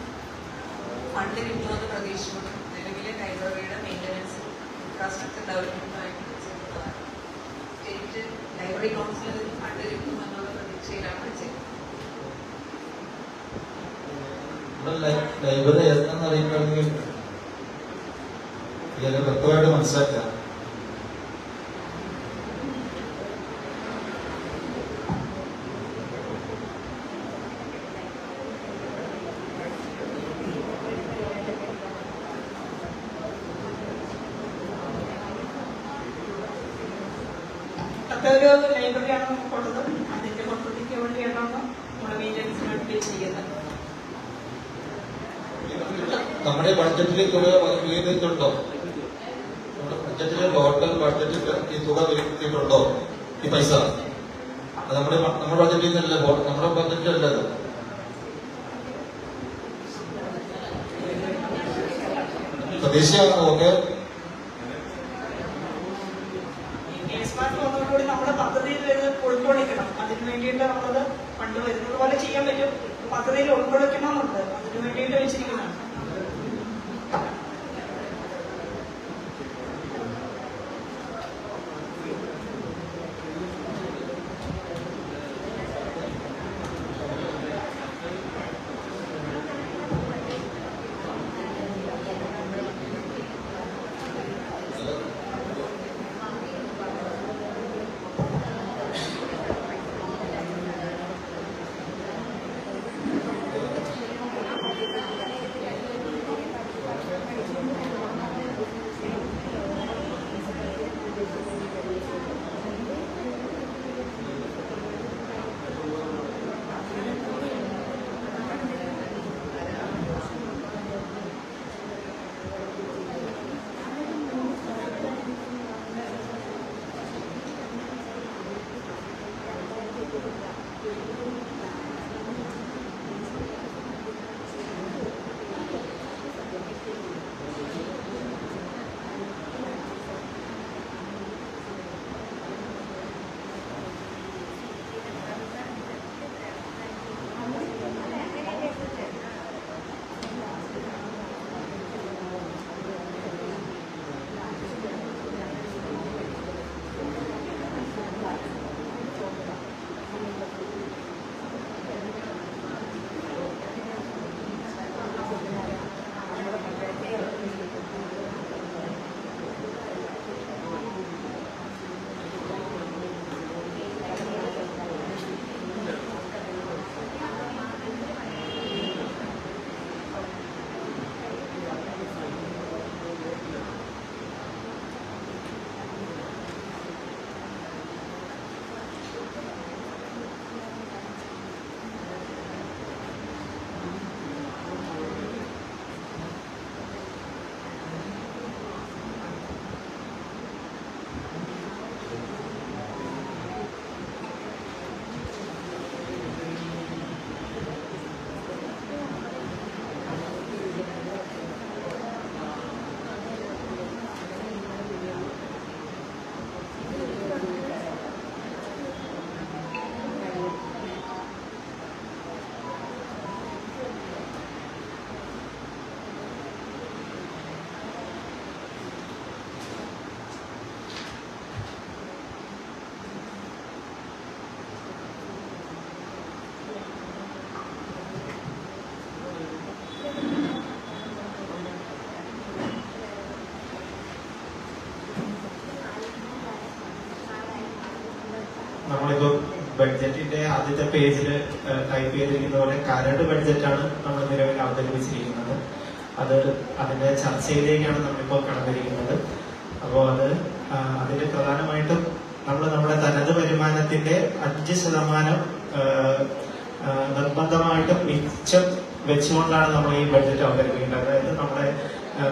ഫണ്ട് കിട്ടുമെന്ന് പ്രതീക്ഷിക്കുന്നു. നിലവിലെ ലൈബ്രറിയുടെ മെയിൻ്റനൻസ് ഇൻഫ്രാസ്ട്രക്ചർ ഡെവലപ്മെന്റുമായിട്ട് ചെയ്യുന്നതാണ്. സ്റ്റേറ്റ് ലൈബ്രറി കൗൺസിലിൽ നിന്ന് ഫണ്ട് കിട്ടുമെന്നുള്ള പ്രതീക്ഷയിലാണ് ചെയ്യുന്നത്. ലൈബ്രറി ഏതാണെന്ന് അറിയുന്നുണ്ടെങ്കിൽ ഇതിനെ വ്യക്തമായിട്ട് മനസ്സിലാക്കുക. അതൊരു ലൈബ്രറിയാണ് നമുക്കുള്ളത്. അതിന്റെ പദ്ധതിക്ക് വേണ്ടിയാണ് നമ്മുടെ മെയിൻ്റനൻസിന് വേണ്ടി ചെയ്യുന്നത്. നമ്മുടെ ബഡ്ജറ്റിൽ തുക വിലയിരുത്തിയിട്ടുണ്ടോ? നമ്മുടെ ബഡ്ജറ്റിലെ ടോട്ടൽ ബഡ്ജറ്റിൽ ഈ തുക വിലയിരുത്തിയിട്ടുണ്ടോ? ഈ പൈസ അത് നമ്മുടെ ബഡ്ജറ്റിൽ നിന്നല്ല, നമ്മുടെ ബഡ്ജറ്റിലല്ല. പ്രതീക്ഷയാണ്. ഓക്കെ, വന്നതോടുകൂടി നമ്മുടെ പദ്ധതിയിൽ ഉൾക്കൊള്ളിക്കണം. അതിന് വേണ്ടിയിട്ട് നമ്മളത് ഫണ്ട് വരുന്നത് പോലെ ചെയ്യാൻ പറ്റും. പദ്ധതിയിൽ ഉൾക്കൊള്ളിക്കണമെന്നുണ്ട്. അതിന് വേണ്ടിയിട്ട് വെച്ചിരിക്കുന്നതാണ്. നമ്മളിപ്പോ ബഡ്ജറ്റിന്റെ ആദ്യത്തെ പേജിൽ ടൈപ്പ് ചെയ്തിരിക്കുന്ന പോലെ കരട് ബഡ്ജറ്റാണ് നമ്മൾ നിലവിൽ അവതരിപ്പിച്ചിരിക്കുന്നത്. അതിന്റെ ചർച്ചയിലേക്കാണ് നമ്മളിപ്പോൾ കടന്നിരിക്കുന്നത്. അപ്പോൾ അതിന് പ്രധാനമായിട്ടും നമ്മുടെ തനത് വരുമാനത്തിന്റെ 5% നിർബന്ധമായിട്ടും മിച്ചം വെച്ചുകൊണ്ടാണ് നമ്മൾ ഈ ബഡ്ജറ്റ് അവതരിപ്പിക്കേണ്ടത്. അതായത്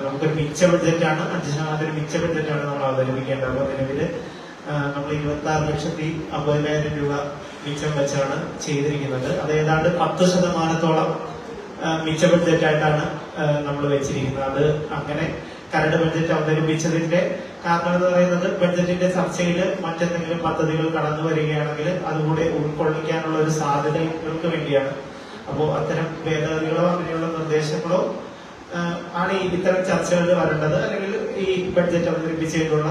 നമുക്കൊരു മിച്ച ബഡ്ജറ്റാണ്, 5% മിച്ച ബഡ്ജറ്റാണ് നമ്മൾ അവതരിപ്പിക്കേണ്ടത്. അപ്പോൾ നിലവില് നമ്മൾ 26,50,000 രൂപ മിച്ചം വെച്ചാണ് ചെയ്തിരിക്കുന്നത്. അത് ഏതാണ്ട് 10% മിച്ച ബഡ്ജറ്റായിട്ടാണ് നമ്മൾ വെച്ചിരിക്കുന്നത്. അത് അങ്ങനെ കരട് ബഡ്ജറ്റ് അവതരിപ്പിച്ചതിന്റെ കാരണം എന്ന് പറയുന്നത് ബഡ്ജറ്റിന്റെ ചർച്ചയിൽ മറ്റെന്തെങ്കിലും പദ്ധതികൾ കടന്നു വരികയാണെങ്കിൽ അതുകൂടെ ഉൾക്കൊള്ളിക്കാനുള്ള ഒരു സാധ്യതകൾക്ക് വേണ്ടിയാണ്. അപ്പോൾ അത്തരം ഭേദഗതികളോ അങ്ങനെയുള്ള നിർദ്ദേശങ്ങളോ ആണ് ഇത്തരം ചർച്ചകളിൽ വരേണ്ടത്. അല്ലെങ്കിൽ ഈ ബഡ്ജറ്റ് അവതരിപ്പിച്ചതിനുള്ള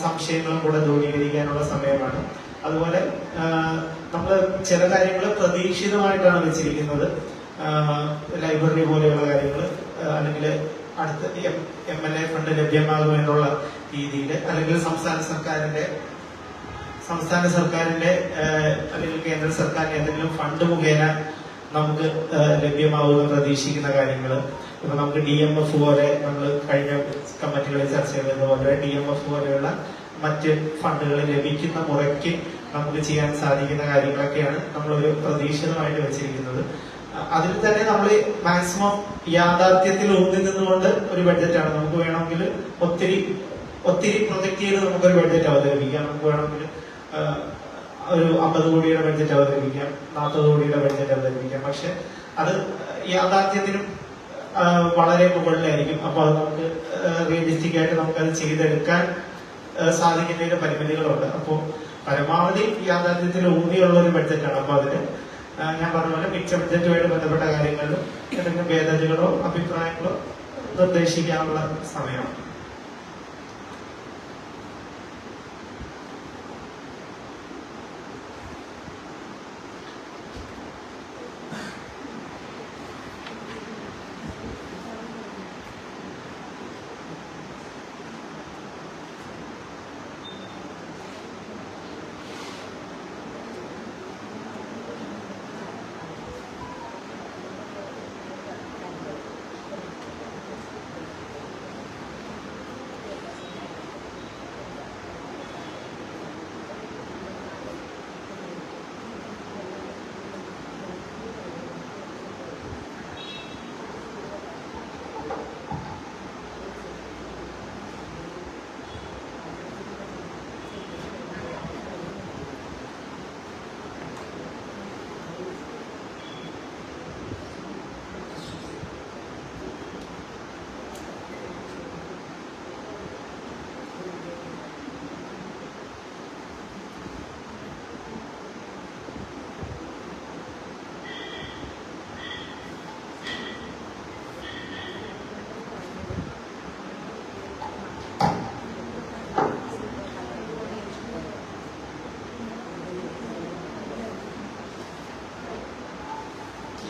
സംശയങ്ങളും കൂടെ ദൂരീകരിക്കാനുള്ള സമയമാണ്. അതുപോലെ നമ്മൾ ചില കാര്യങ്ങൾ പ്രതീക്ഷിതമായിട്ടാണ് വെച്ചിരിക്കുന്നത്. ലൈബ്രറി പോലെയുള്ള കാര്യങ്ങൾ അല്ലെങ്കിൽ അടുത്ത MLA ഫണ്ട് ലഭ്യമാകുമെന്നുള്ള രീതിയിൽ, അല്ലെങ്കിൽ സംസ്ഥാന സർക്കാരിന്റെ അല്ലെങ്കിൽ കേന്ദ്ര സർക്കാരിന്റെ എന്തെങ്കിലും ഫണ്ട് മുഖേന നമുക്ക് ലഭ്യമാവുമെന്ന് പ്രതീക്ഷിക്കുന്ന കാര്യങ്ങൾ. ഇപ്പൊ നമുക്ക് DMF പോലെ നമ്മൾ കഴിഞ്ഞ കമ്മിറ്റികളിൽ ചർച്ച ചെയ്തതുപോലെ DMF പോലെയുള്ള മറ്റ് ഫണ്ടുകൾ ലഭിക്കുന്ന മുറയ്ക്ക് നമുക്ക് ചെയ്യാൻ സാധിക്കുന്ന കാര്യങ്ങളൊക്കെയാണ് നമ്മളൊരു പ്രതീക്ഷിതമായിട്ട് വെച്ചിരിക്കുന്നത്. അതിൽ തന്നെ നമ്മൾ മാക്സിമം യാഥാർത്ഥ്യത്തിൽ ഊന്നി നിന്നുകൊണ്ട് ഒരു ബഡ്ജറ്റാണ്. നമുക്ക് വേണമെങ്കിൽ ഒത്തിരി പ്രൊജക്ട് ചെയ്ത് നമുക്കൊരു ബഡ്ജറ്റ് അവതരിപ്പിക്കാം. നമുക്ക് വേണമെങ്കിൽ ഒരു 50 കോടിയുടെ ബഡ്ജറ്റ് അവതരിപ്പിക്കാം, 40 കോടിയുടെ ബഡ്ജറ്റ് അവതരിപ്പിക്കാം. പക്ഷെ അത് യാഥാർത്ഥ്യത്തിനും വളരെ മുകളിലായിരിക്കും. അപ്പൊ അത് നമുക്ക് റിയലിസ്റ്റിക് ആയിട്ട് നമുക്കത് ചെയ്തെടുക്കാൻ സാധിക്കുന്നതിന്റെ പരിമിതികളുണ്ട്. അപ്പോൾ പരമാവധി യാഥാർത്ഥ്യത്തിൽ ഊന്നിയുള്ള ഒരു ബഡ്ജറ്റാണ്. അപ്പൊ അതിന് ഞാൻ പറഞ്ഞ പോലെ മിക്ക ബഡ്ജറ്റുമായിട്ട് ബന്ധപ്പെട്ട കാര്യങ്ങളിലും എന്തെങ്കിലും ഭേദഗതികളോ അഭിപ്രായങ്ങളോ നിർദ്ദേശിക്കാനുള്ള സമയമാണ്.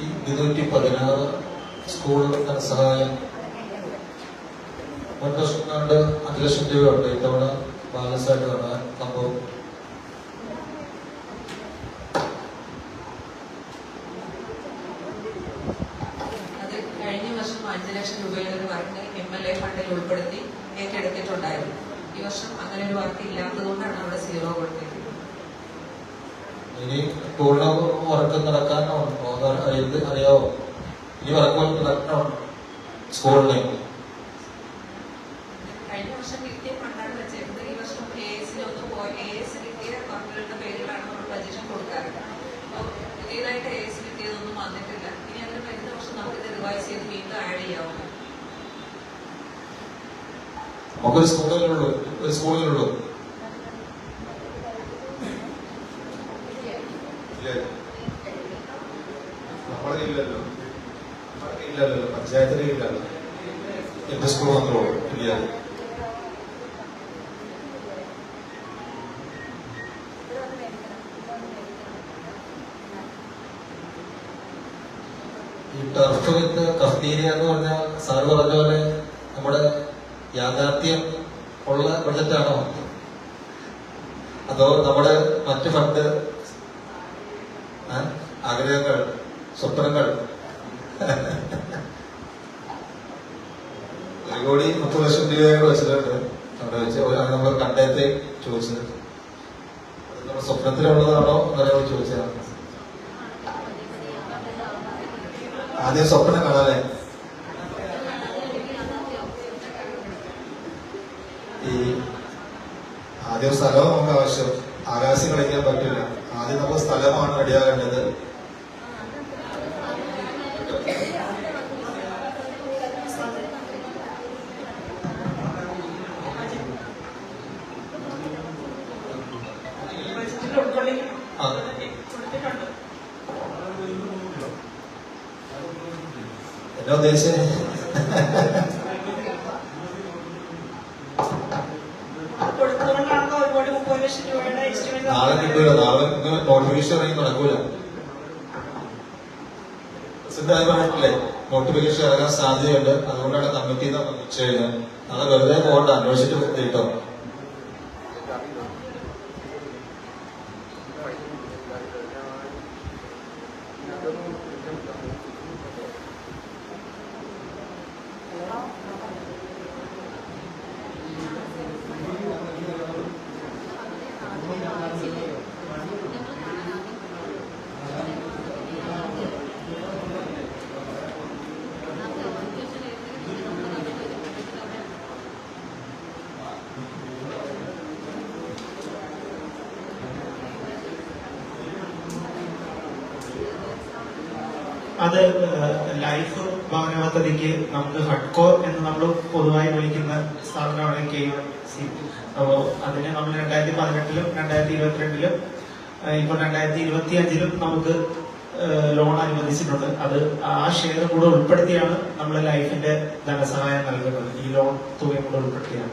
ഈ 216 സ്കൂൾ ധനസഹായം മുൻ വർഷം കണ്ട് 5 ലക്ഷം രൂപയുണ്ട്. ഇത്തവണ ബാലൻസ് ആയിട്ട് വന്ന സംഭവം അത് കഴിഞ്ഞ വർഷം 5 ലക്ഷം രൂപയുടെ ഒരു വർക്ക് MLA ഫണ്ടിൽ ഉൾപ്പെടുത്തി ഏറ്റെടുത്തിട്ടുണ്ടായിരുന്നു. ഈ വർഷം അങ്ങനെ ഒരു വർക്ക് ഇല്ലാത്തതുകൊണ്ടാണ് അവിടെ 0 കൊടുത്തിരിക്കുന്നത്. ഇനി പൂർണ്ണ വർക്ക് നടക്കാനോ അറിയാവോ? ഇനി വർക്ക് നടക്കണോ സ്കൂളിനെ? കഴിഞ്ഞ വർഷം കിട്ടിയ ഫണ്ടാണ് വെച്ചിരുന്നത്. ഈ വർഷം AS കിട്ടിയ വർക്കുകളുടെ പേരിലാണ് നമ്മൾ ബജറ്റ് കൊടുക്കാറുണ്ട്. അപ്പോൾ പുതിയതായിട്ട് AS കിട്ടിയതൊന്നും വന്നിട്ടില്ല. ഇനി അതിന് വരുന്ന വർഷം നമുക്കിത് റിവൈസ് ചെയ്ത് വീണ്ടും ആഡ് ചെയ്യാവുന്ന. നമുക്കൊരു സ്കൂളിലുള്ളൂ നമ്മളില്ലല്ലോ, പഞ്ചായത്തിലെ ഇല്ലല്ലോ, എന്റെ സ്കൂൾ മാത്രമേ ഉള്ളൂ. ഇല്ല, ഈ ടർഫ് വിത്ത് കഫ്തീരിയ എന്ന് പറഞ്ഞ സാറ് പറഞ്ഞ പോലെ നമ്മുടെ യാഥാർത്ഥ്യം ഉള്ള ബഡ്ജറ്റാണോ, അതോ നമ്മുടെ മറ്റു ഫണ്ട് ആഗ്രഹങ്ങൾ, സ്വപ്നങ്ങൾ? 1,30,00,000 രൂപയൊക്കെ വെച്ചിട്ടുണ്ട്. അവിടെ വെച്ച് നമ്മൾ കണ്ടത്തെ ചോദിച്ചത് അത് നമ്മുടെ സ്വപ്നത്തിലുള്ളതാണോ എന്നറിയാൻ ചോദിച്ചതാണ്. ആദ്യം സ്വപ്നം കാണാല്ലേ? ആദ്യം സ്ഥലവും നമുക്ക് ആവശ്യം. ആകാശം കളിക്കാൻ പറ്റില്ല. ആദ്യം നമുക്ക് സ്ഥലമാണ് റെഡിയാകേണ്ടത്. ഇട്ടിട്ടുണ്ട്. എന്നാ ഉദ്ദേശിച്ചത്? അത് കൊടുത്തതുകൊണ്ടാണല്ലോ ഒരുപാട് 30 ലക്ഷം രൂപയുടെ എസ്റ്റിമേറ്റ് നാളെ കിട്ടൂല. നാളെ നോട്ടിഫിക്കേഷൻ ഇറങ്ങി നടക്കൂല. പ്രസിഡന്റ് പറഞ്ഞിട്ടില്ലേ നോട്ടിഫിക്കേഷൻ ഇറങ്ങാൻ സാധ്യതയുണ്ട്. അതുകൊണ്ടാണ് കമ്മിറ്റി ചെയ്യുന്നത്. നാളെ വെറുതെ പോകണ്ട, അന്വേഷിച്ചിട്ട് കിട്ടോ. അത് ലൈഫ് ഭവന പദ്ധതിക്ക് നമുക്ക് ഹഡ്കോ എന്ന് നമ്മൾ പൊതുവായി വിളിക്കുന്ന സ്ഥാപനമാണ് KYC. അപ്പോ അതിന് നമ്മൾ 2018-ലും 2022-ലും ഇപ്പോൾ 2025-ലും നമുക്ക് ലോൺ അനുവദിച്ചിട്ടുണ്ട്. അത് ആ ഷെയർ കൂടെ ഉൾപ്പെടുത്തിയാണ് നമ്മൾ ലൈഫിന്റെ ധനസഹായം നൽകുന്നത്. ഈ ലോൺ തുകയും കൂടെ ഉൾപ്പെടുത്തിയാണ്.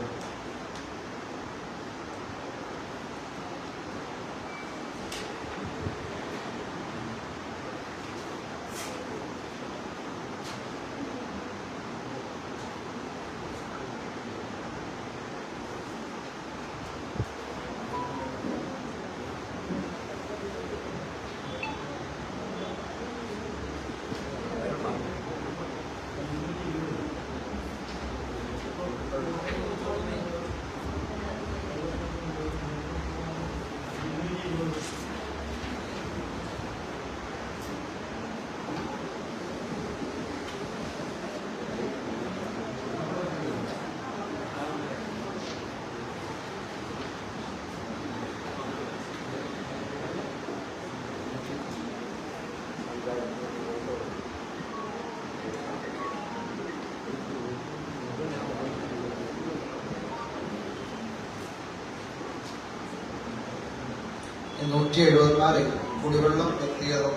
കുടിവെള്ളം വ്യക്തിഗതം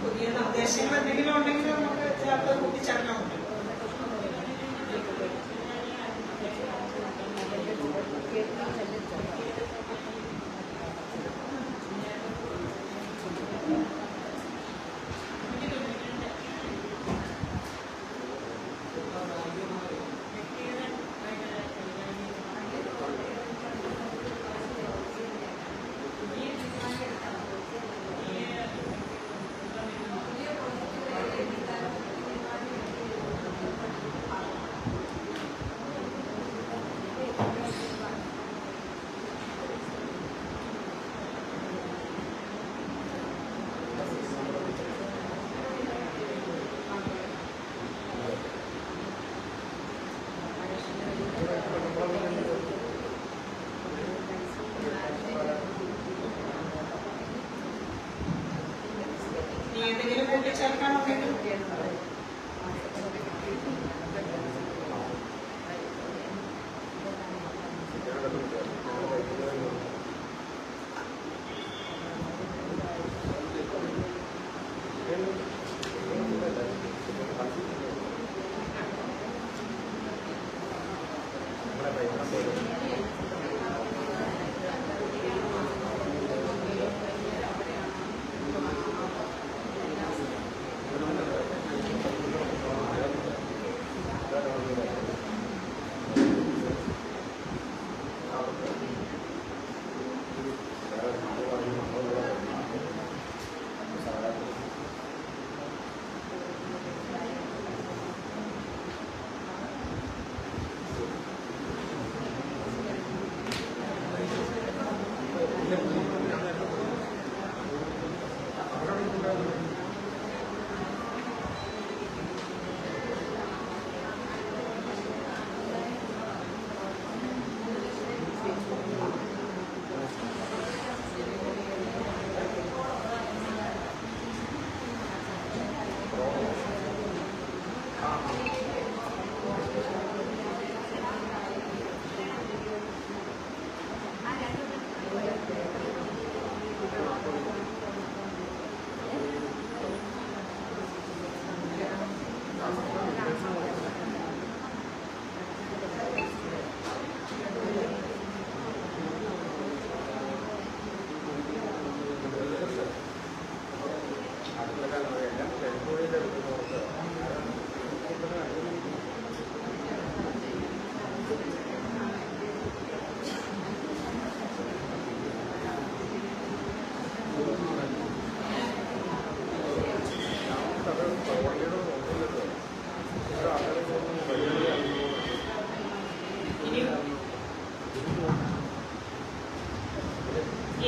പുതിയ നിർദ്ദേശങ്ങൾ എന്തെങ്കിലും ഉണ്ടെങ്കിൽ നമുക്ക് ചേർത്ത് കൂട്ടിച്ചേർക്കാൻ പറ്റും. ചേർക്കാനുണ്ടെങ്കിൽ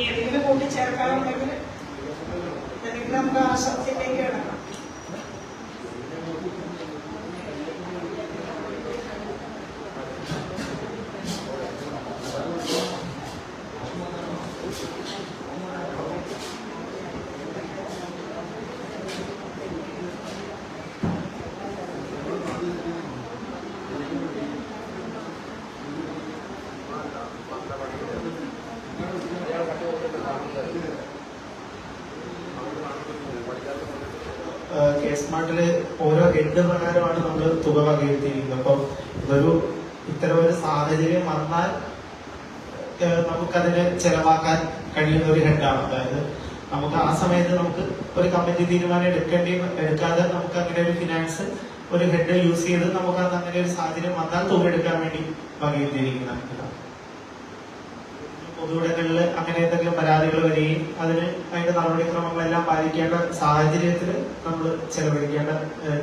ഏതെങ്കിലും കൂട്ടിച്ചേർക്കാനുണ്ടെങ്കിൽ അല്ലെങ്കിൽ നമുക്ക് ആ സത്യത്തിലേക്ക് കിടക്കാം. കേസ്മാർട്ടില് ഓരോ ഹെഡ് പ്രകാരമാണ് നമ്മൾ തുക വകയിരുത്തിയിരിക്കുന്നത്. അപ്പം ഇത്തരം ഒരു സാഹചര്യം വന്നാൽ നമുക്കതിന് ചെലവാക്കാൻ കഴിയുന്ന ഒരു ഹെഡാണ്. അതായത് നമുക്ക് ആ സമയത്ത് നമുക്ക് ഒരു കമ്മിറ്റി തീരുമാനം എടുക്കാതെ നമുക്ക് അങ്ങനെ ഒരു ഫിനാൻസ് ഒരു ഹെഡ് യൂസ് ചെയ്ത് നമുക്ക് അങ്ങനെ ഒരു സാഹചര്യം വന്നാൽ തുക എടുക്കാൻ വേണ്ടി വകയിരുത്തിയിരിക്കുന്നതാണ്. പൊതുവിടങ്ങളിൽ അങ്ങനെ എന്തെങ്കിലും പരാതികൾ വരികയും അതിന് അതിന്റെ നടപടിക്രമങ്ങളെല്ലാം പാലിക്കേണ്ട സാഹചര്യത്തിൽ നമ്മൾ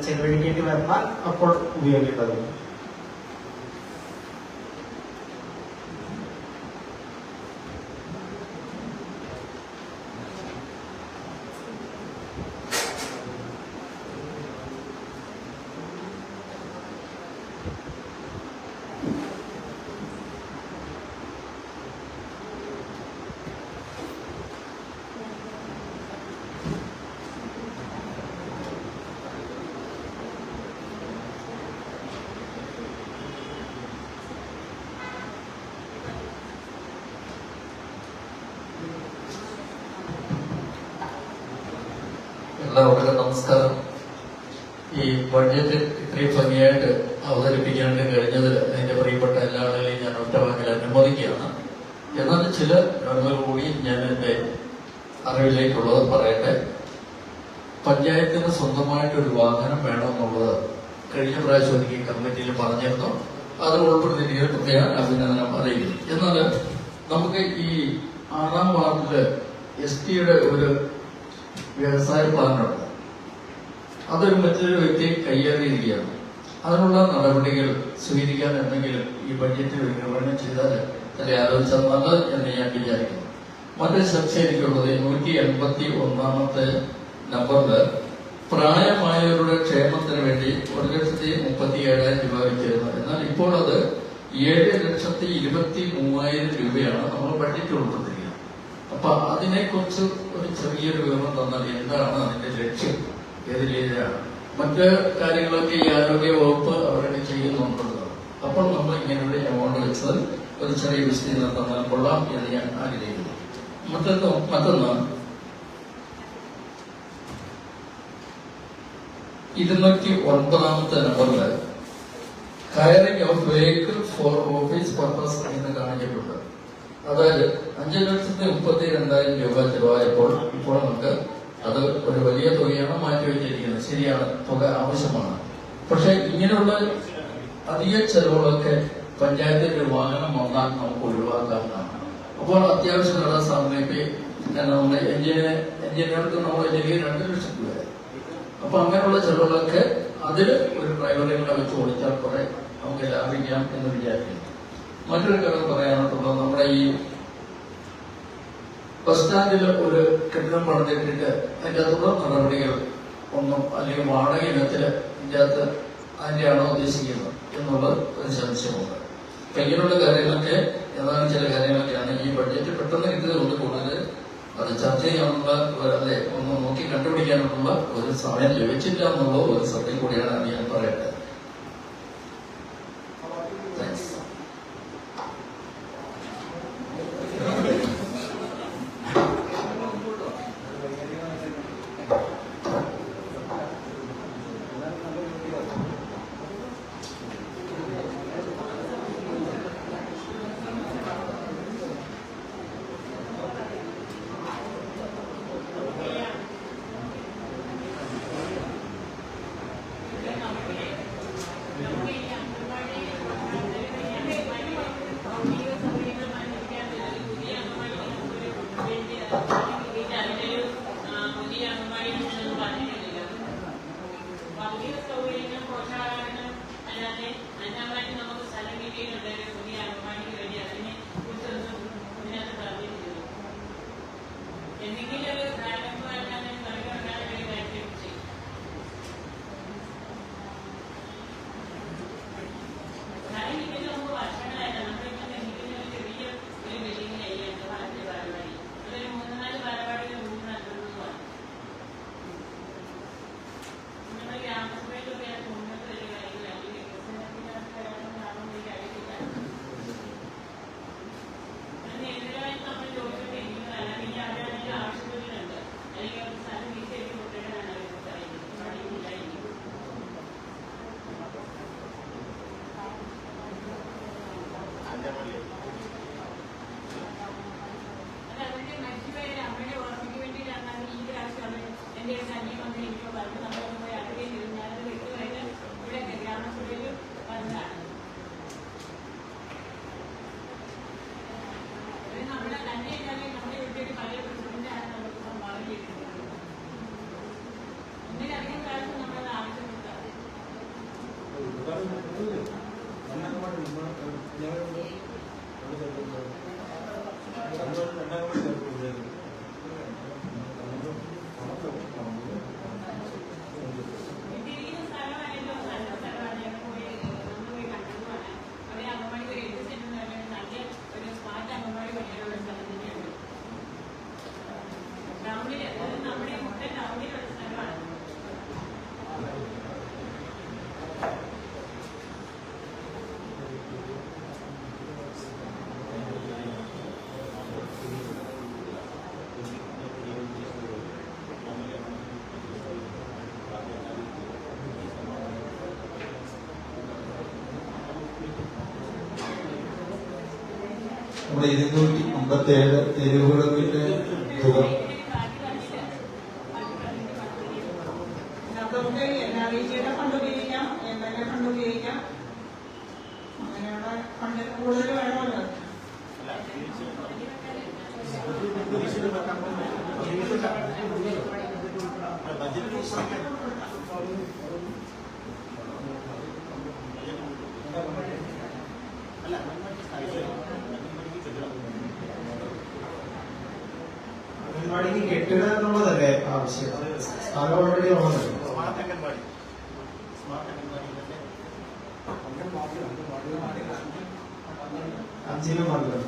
ചെലവഴിക്കേണ്ടി വന്നാൽ അപ്പോൾ ഉപയോഗിക്കേണ്ടതുണ്ട്. എല്ലാവർക്കും നമസ്കാരം. ഈ ബഡ്ജറ്റ് ഇത്രയും ഭംഗിയായിട്ട് അവതരിപ്പിക്കാൻ കഴിഞ്ഞതിൽ എന്റെ പ്രിയപ്പെട്ട എല്ലാ ആളുകളെയും ഞാൻ ഒറ്റവാക്കിൽ അനുമോദിക്കുകയാണ്. എന്നാൽ ചില കാര്യങ്ങൾ കൂടി ഞാൻ എന്റെ അറിവിലേക്കുള്ളത് പറയട്ടെ. പഞ്ചായത്തിന് സ്വന്തമായിട്ടൊരു വാഹനം വേണമെന്നുള്ളത് കഴിഞ്ഞ പ്രാവശ്യം എനിക്ക് കമ്മിറ്റിയിൽ പറഞ്ഞിരുന്നു. അത് ഉൾപ്പെടുത്തിയിട്ട് ഞാൻ അഭിനന്ദനം അറിയിക്കുന്നു. എന്നാൽ നമുക്ക് ഈ 6ാം വാർഡില് STയുടെ ഒരു വ്യവസായ പ്ലാനുണ്ട്. അതൊരു മറ്റൊരു വ്യക്തി കൈയേറിയിരിക്കുകയാണ്. അതിനുള്ള നടപടികൾ സ്വീകരിക്കാൻ എന്തെങ്കിലും ഈ ബഡ്ജറ്റിൽ വിതരണം ചെയ്താൽ അതിനെ ആലോചിച്ചാൽ നല്ലത് എന്ന് ഞാൻ വിചാരിക്കുന്നു. മറ്റൊരു ചർച്ച എനിക്കുള്ളത് 181ാമത്തെ നമ്പറില് പ്രായമായവരുടെ ക്ഷേമത്തിന് വേണ്ടി 1,37,000 രൂപ വെച്ചിരുന്നു. എന്നാൽ ഇപ്പോൾ അത് 7,23,000 രൂപയാണ് നമ്മൾ ബഡ്ജറ്റ് ഉൾപ്പെടുത്തിയിരിക്കുന്നത്. അപ്പൊ അതിനെക്കുറിച്ച് ഒരു ചെറിയൊരു വിവരണം തന്നാൽ എന്താണ് അതിന്റെ ലക്ഷ്യം ഏത് രീതിയിലാണ്. മറ്റ് കാര്യങ്ങളൊക്കെ ഈ ആരോഗ്യ വകുപ്പ് അവരൊക്കെ ചെയ്യുന്നുണ്ടല്ലോ. അപ്പോൾ നമ്മൾ ഇങ്ങനെയുള്ള എമൗണ്ട് വെച്ചത് ഒരു ചെറിയ വിശദീകരണം തന്നാൽ കൊള്ളാം എന്ന് ഞാൻ ആഗ്രഹിക്കുന്നു. മറ്റൊന്ന് 209 നമ്പറില് hiring of vehicle for office purpose എന്ന് കാണിച്ചിട്ടുണ്ട്. അതായത് 5,32,000 രൂപ ചെലവായപ്പോൾ ഇപ്പോൾ നമുക്ക് അത് ഒരു വലിയ തുകയാണ് മാറ്റിവെച്ചിരിക്കുന്നത്. ശരിയാണ്, തുക ആവശ്യമാണ്. പക്ഷെ ഇങ്ങനെയുള്ള അധിക ചെലവുകളൊക്കെ പഞ്ചായത്തിന്റെ ഒരു വാഹനം വന്നാൽ നമുക്ക് ഒഴിവാക്കാവുന്നതാണ്. അപ്പോൾ അത്യാവശ്യമുള്ള സമയത്ത് നമ്മുടെ എഞ്ചിനീയർക്ക് നമ്മൾ ഡെയിലി 2 ലക്ഷം രൂപ. അപ്പൊ അങ്ങനെയുള്ള ചെലവുകളൊക്കെ അതിൽ ഒരു ഡ്രൈവറെ കൂടെ വെച്ച് ഓടിച്ചാൽ കുറെ നമുക്ക് ലാഭിക്കാം എന്ന് വിചാരിക്കുന്നു. മറ്റൊരു കാര്യം പറയാനായിട്ടുള്ളത്, നമ്മുടെ ഈ ബസ് സ്റ്റാൻഡിൽ ഒരു കെട്ടിടം പണിതിട്ടിട്ട് അതിന്റെ തുടർ നടപടികൾ ഒന്നും അല്ലെങ്കിൽ വാടക ഇനത്തിൽ ഇതിനകത്ത് അതിന്റെയാണോ ഉദ്ദേശിക്കുന്നത് എന്നുള്ള ഒരു സംശയമുണ്ട്. അപ്പൊ ഇങ്ങനെയുള്ള കാര്യങ്ങളൊക്കെ ഏതാനും ചില കാര്യങ്ങളൊക്കെയാണ് ഈ ബഡ്ജറ്റ് പെട്ടെന്ന് കിട്ടിയതുകൊണ്ട് കൂടുതൽ അത് ചർച്ച ചെയ്യാനുള്ള അല്ലെ ഒന്ന് നോക്കി കണ്ടുപിടിക്കാനുള്ള ഒരു സമയം ലഭിച്ചില്ല എന്നുള്ള ഒരു സത്യം കൂടിയാണ് ഞാൻ പറയട്ടെ. നമ്മുടെ 257 തെരുവുകളുടെ തുക നമുക്ക് NREGയുടെ ഫണ്ട് ഉപയോഗിക്കാം, MLA ഫണ്ട് ഉപയോഗിക്കാം. അങ്ങനെയുള്ള ഫണ്ട് കൂടുതൽ വേണമല്ലോ. അംഗൻവാടിക്ക് കെട്ടുക എന്നുള്ളതല്ലേ ആവശ്യം? സ്ഥലം ഓൾറെഡി ഉള്ളതല്ലേ? 5 മതിയോ?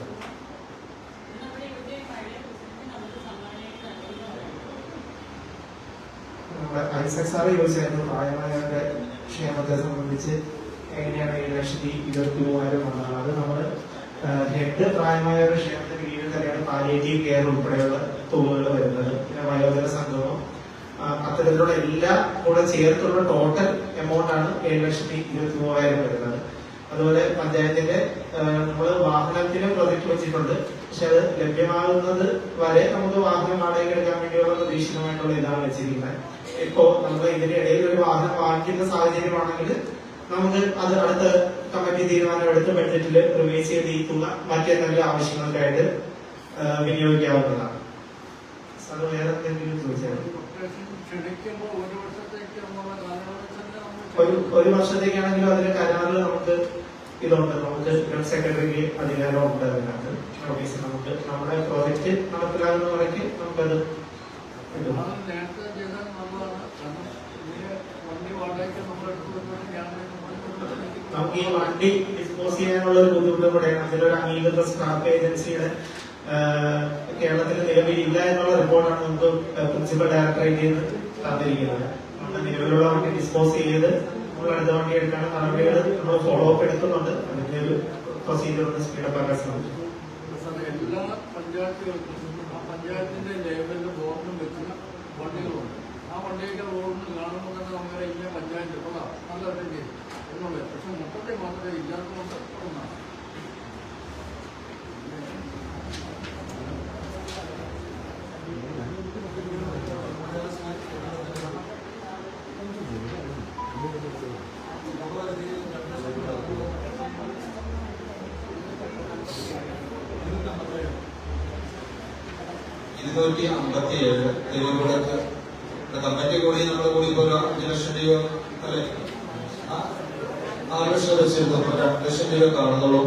നമ്മുടെ ഐസക് സാറ് ചോദിച്ചായിരുന്നു പ്രായമായവരുടെ ക്ഷേമത്തെ സംബന്ധിച്ച് എങ്ങനെയാണ് 7,23,000 വന്നത്. അത് നമ്മൾ ഹെഡ് പ്രായമായവരുടെ ക്ഷേമത്തിന് കീഴിൽ തന്നെയാണ് പാലിയേറ്റീവ് കെയർ ഉൾപ്പെടെയുള്ള തുകകൾ വരുന്നത്. പിന്നെ വയോജന സംഗമം അത്തരത്തിലുള്ള എല്ലാം കൂടെ ചേർത്തുള്ള ടോട്ടൽ എമൗണ്ട് ആണ് 7,23,000 വരുന്നത്. അതുപോലെ പഞ്ചായത്തിന്റെ നമ്മൾ വാഹനത്തിന് പ്രൊജക്ട് വെച്ചിട്ടുണ്ട്. പക്ഷെ അത് ലഭ്യമാകുന്നത് വരെ നമുക്ക് വാഹനം വാടകയ്ക്ക് എടുക്കാൻ വേണ്ടിയുള്ള പ്രതീക്ഷിതമായിട്ടുള്ള ഇതാണ് വെച്ചിരിക്കുന്നത്. ഇപ്പോ നമ്മൾ ഇതിനിടയിൽ ഒരു വാഹനം വാങ്ങിക്കുന്ന സാഹചര്യമാണെങ്കിൽ നമുക്ക് അത് അടുത്ത കമ്മിറ്റി തീരുമാനമെടുത്ത് ബഡ്ജറ്റിൽ റിവൈസ് ചെയ്ത് ഈ തുക മറ്റെന്തെങ്കിലും ആവശ്യങ്ങൾക്കായിട്ട് വിനിയോഗിക്കാവുന്നതാണ്. സാർ വേറെ എന്തെങ്കിലും ചോദിച്ചാൽ ഒരു വർഷത്തേക്കാണെങ്കിലും അതിന്റെ കരാറിൽ നമുക്ക് ഇതുണ്ട്. നമുക്ക് സെക്രട്ടറിക്ക് അധികാരമുണ്ട് അതിനകത്ത്. ഓഫീസിൽ നമുക്ക് നമ്മുടെ പ്രോജക്റ്റ് നടപ്പിലാകുന്ന വരയ്ക്ക് നമുക്കത് കിട്ടും. നമുക്ക് ഈ വണ്ടി ഡിസ്പോസ് ചെയ്യാനുള്ള ഒരു ബുദ്ധിമുട്ട് കൂടെയാണ്. അതിലൊരു അംഗീകൃത സ്ക്രാപ്പ് ഏജൻസിയുടെ കേരളത്തിൽ നിലവിലില്ല എന്നുള്ള റിപ്പോർട്ടാണ് നമുക്ക് പ്രിൻസിപ്പൽ ഡയറക്ടറേറ്റിൽ നിന്ന് തന്നിരിക്കുന്നത്. നമ്മുടെ നിലവിലുള്ള വണ്ടി ഡിസ്പോസ് ചെയ്ത് നമ്മൾ അടുത്ത വണ്ടി എടുക്കാനുള്ള നടപടികൾ നമ്മൾ ഫോളോ അപ്പ് എടുക്കുന്നുണ്ട്. അതിന്റെ ഒരു പ്രൊസീജിയർ ഒന്ന് സ്പീഡപ്പ് ആക്കാൻ ശ്രമിക്കും. എല്ലാ പഞ്ചായത്തുകൾക്കും ആ പഞ്ചായത്തിന്റെ ലെവലിൽ ബോർഡും വെച്ച് വണ്ടികളുണ്ട്. ആ വണ്ടിയൊക്കെ റോഡിന് കാണുമ്പോൾ തന്നെ നമുക്കറിയാം ഇന്ന പഞ്ചായത്ത് കൊള്ളാം നല്ല വണ്ടി എന്നുള്ളത്. പക്ഷെ മൊത്തത്തിൽ മാത്രമേ ഇല്ലാത്തതുകൊണ്ട് ഒന്നാണ്. തെരുവുകളൊക്കെ കമ്മിറ്റി കൂടി നമ്മൾ കൂടി ഇപ്പോൾ 5 ലക്ഷം രൂപ അല്ലെ 6 ലക്ഷം വെച്ചിരുന്നു. 2 ലക്ഷം രൂപ കാണുന്നുള്ളൂ.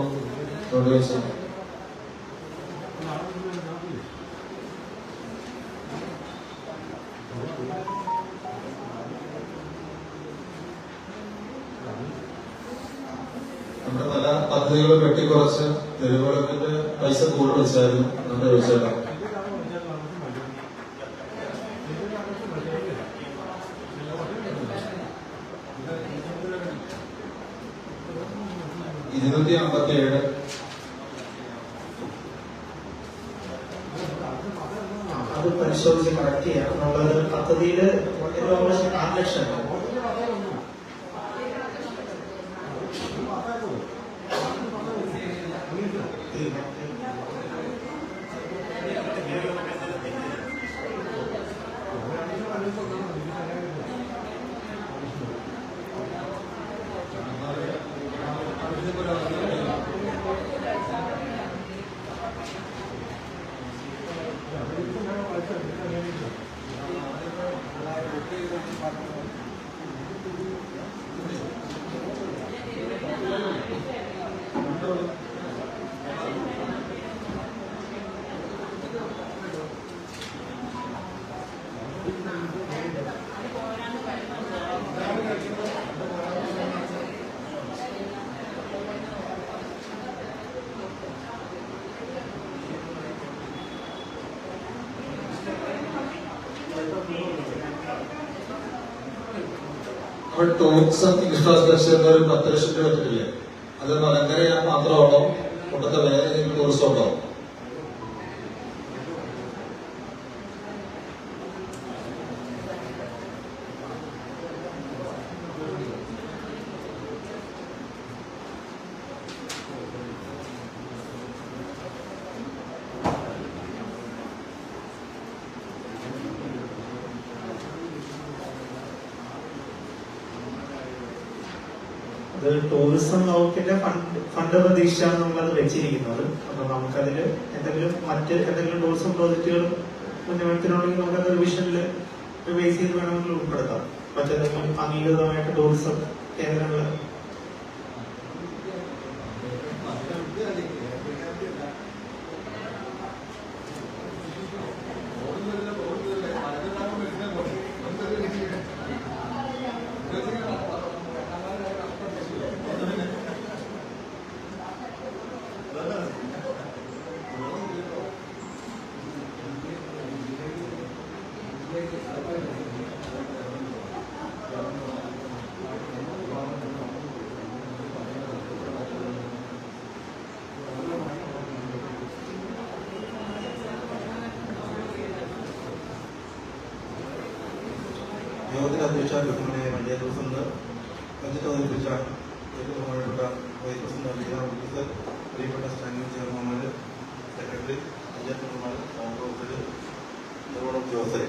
നമ്മുടെ പല പദ്ധതികൾ വെട്ടിക്കുറച്ച് തെരുവുകളൊക്കെ പൈസ കൂടുതൽ വെച്ചായിരുന്നു. നമ്മുടെ ചോദിച്ചേക്കാം. അത് പരിശോധിച്ച് കറക്റ്റ് ചെയ്യാം. നമ്മളത് പദ്ധതിയിൽ 4 ലക്ഷം ടൂറിസം ഇൻഫ്രാസ്ട്രക്ചർ എന്നൊരു 10 ലക്ഷം രൂപ വെച്ചിട്ടില്ലേ? അത് മലങ്കര മാത്രമാണോ? കൊണ്ടത്തെ വേറെ ഏതെങ്കിലും ടൂറിസം ഉണ്ടോ? അത് ടൂറിസം വകുപ്പിന്റെ ഫണ്ട് പ്രതീക്ഷിച്ചാണ് നമ്മളത് വെച്ചിരിക്കുന്നത്. അപ്പൊ നമുക്കതിൽ എന്തെങ്കിലും ടൂറിസം പ്രോജക്റ്റുകൾ മുന്നോട്ടിനുണ്ടെങ്കിൽ നമുക്കത് റിവിഷനിൽ റിവൈസ് ചെയ്ത് വേണമെങ്കിൽ ഉൾപ്പെടുത്താം. മറ്റേതെങ്കിലും അംഗീകൃതമായിട്ട് ടൂറിസം കേന്ദ്രങ്ങൾ യോഗത്തിന് അധ്യക്ഷ ബഹുമാനിയായ പഞ്ചായത്ത് പ്രസിഡന്റ്, ബജറ്റ് അവതരിപ്പിച്ച ഏറ്റവും ബഹുമാനപ്പെട്ട വൈസ് പ്രസിഡന്റ് അലീന ഓഫീസർ, പ്രിയപ്പെട്ട സ്റ്റാൻഡിംഗ് ചെയർമാൻമാർ, സെക്രട്ടറി, പഞ്ചായത്ത് മെമ്പർമാർ, കൗൺസിലർ, നിർവഹണ ഉദ്യോഗസ്ഥരെ,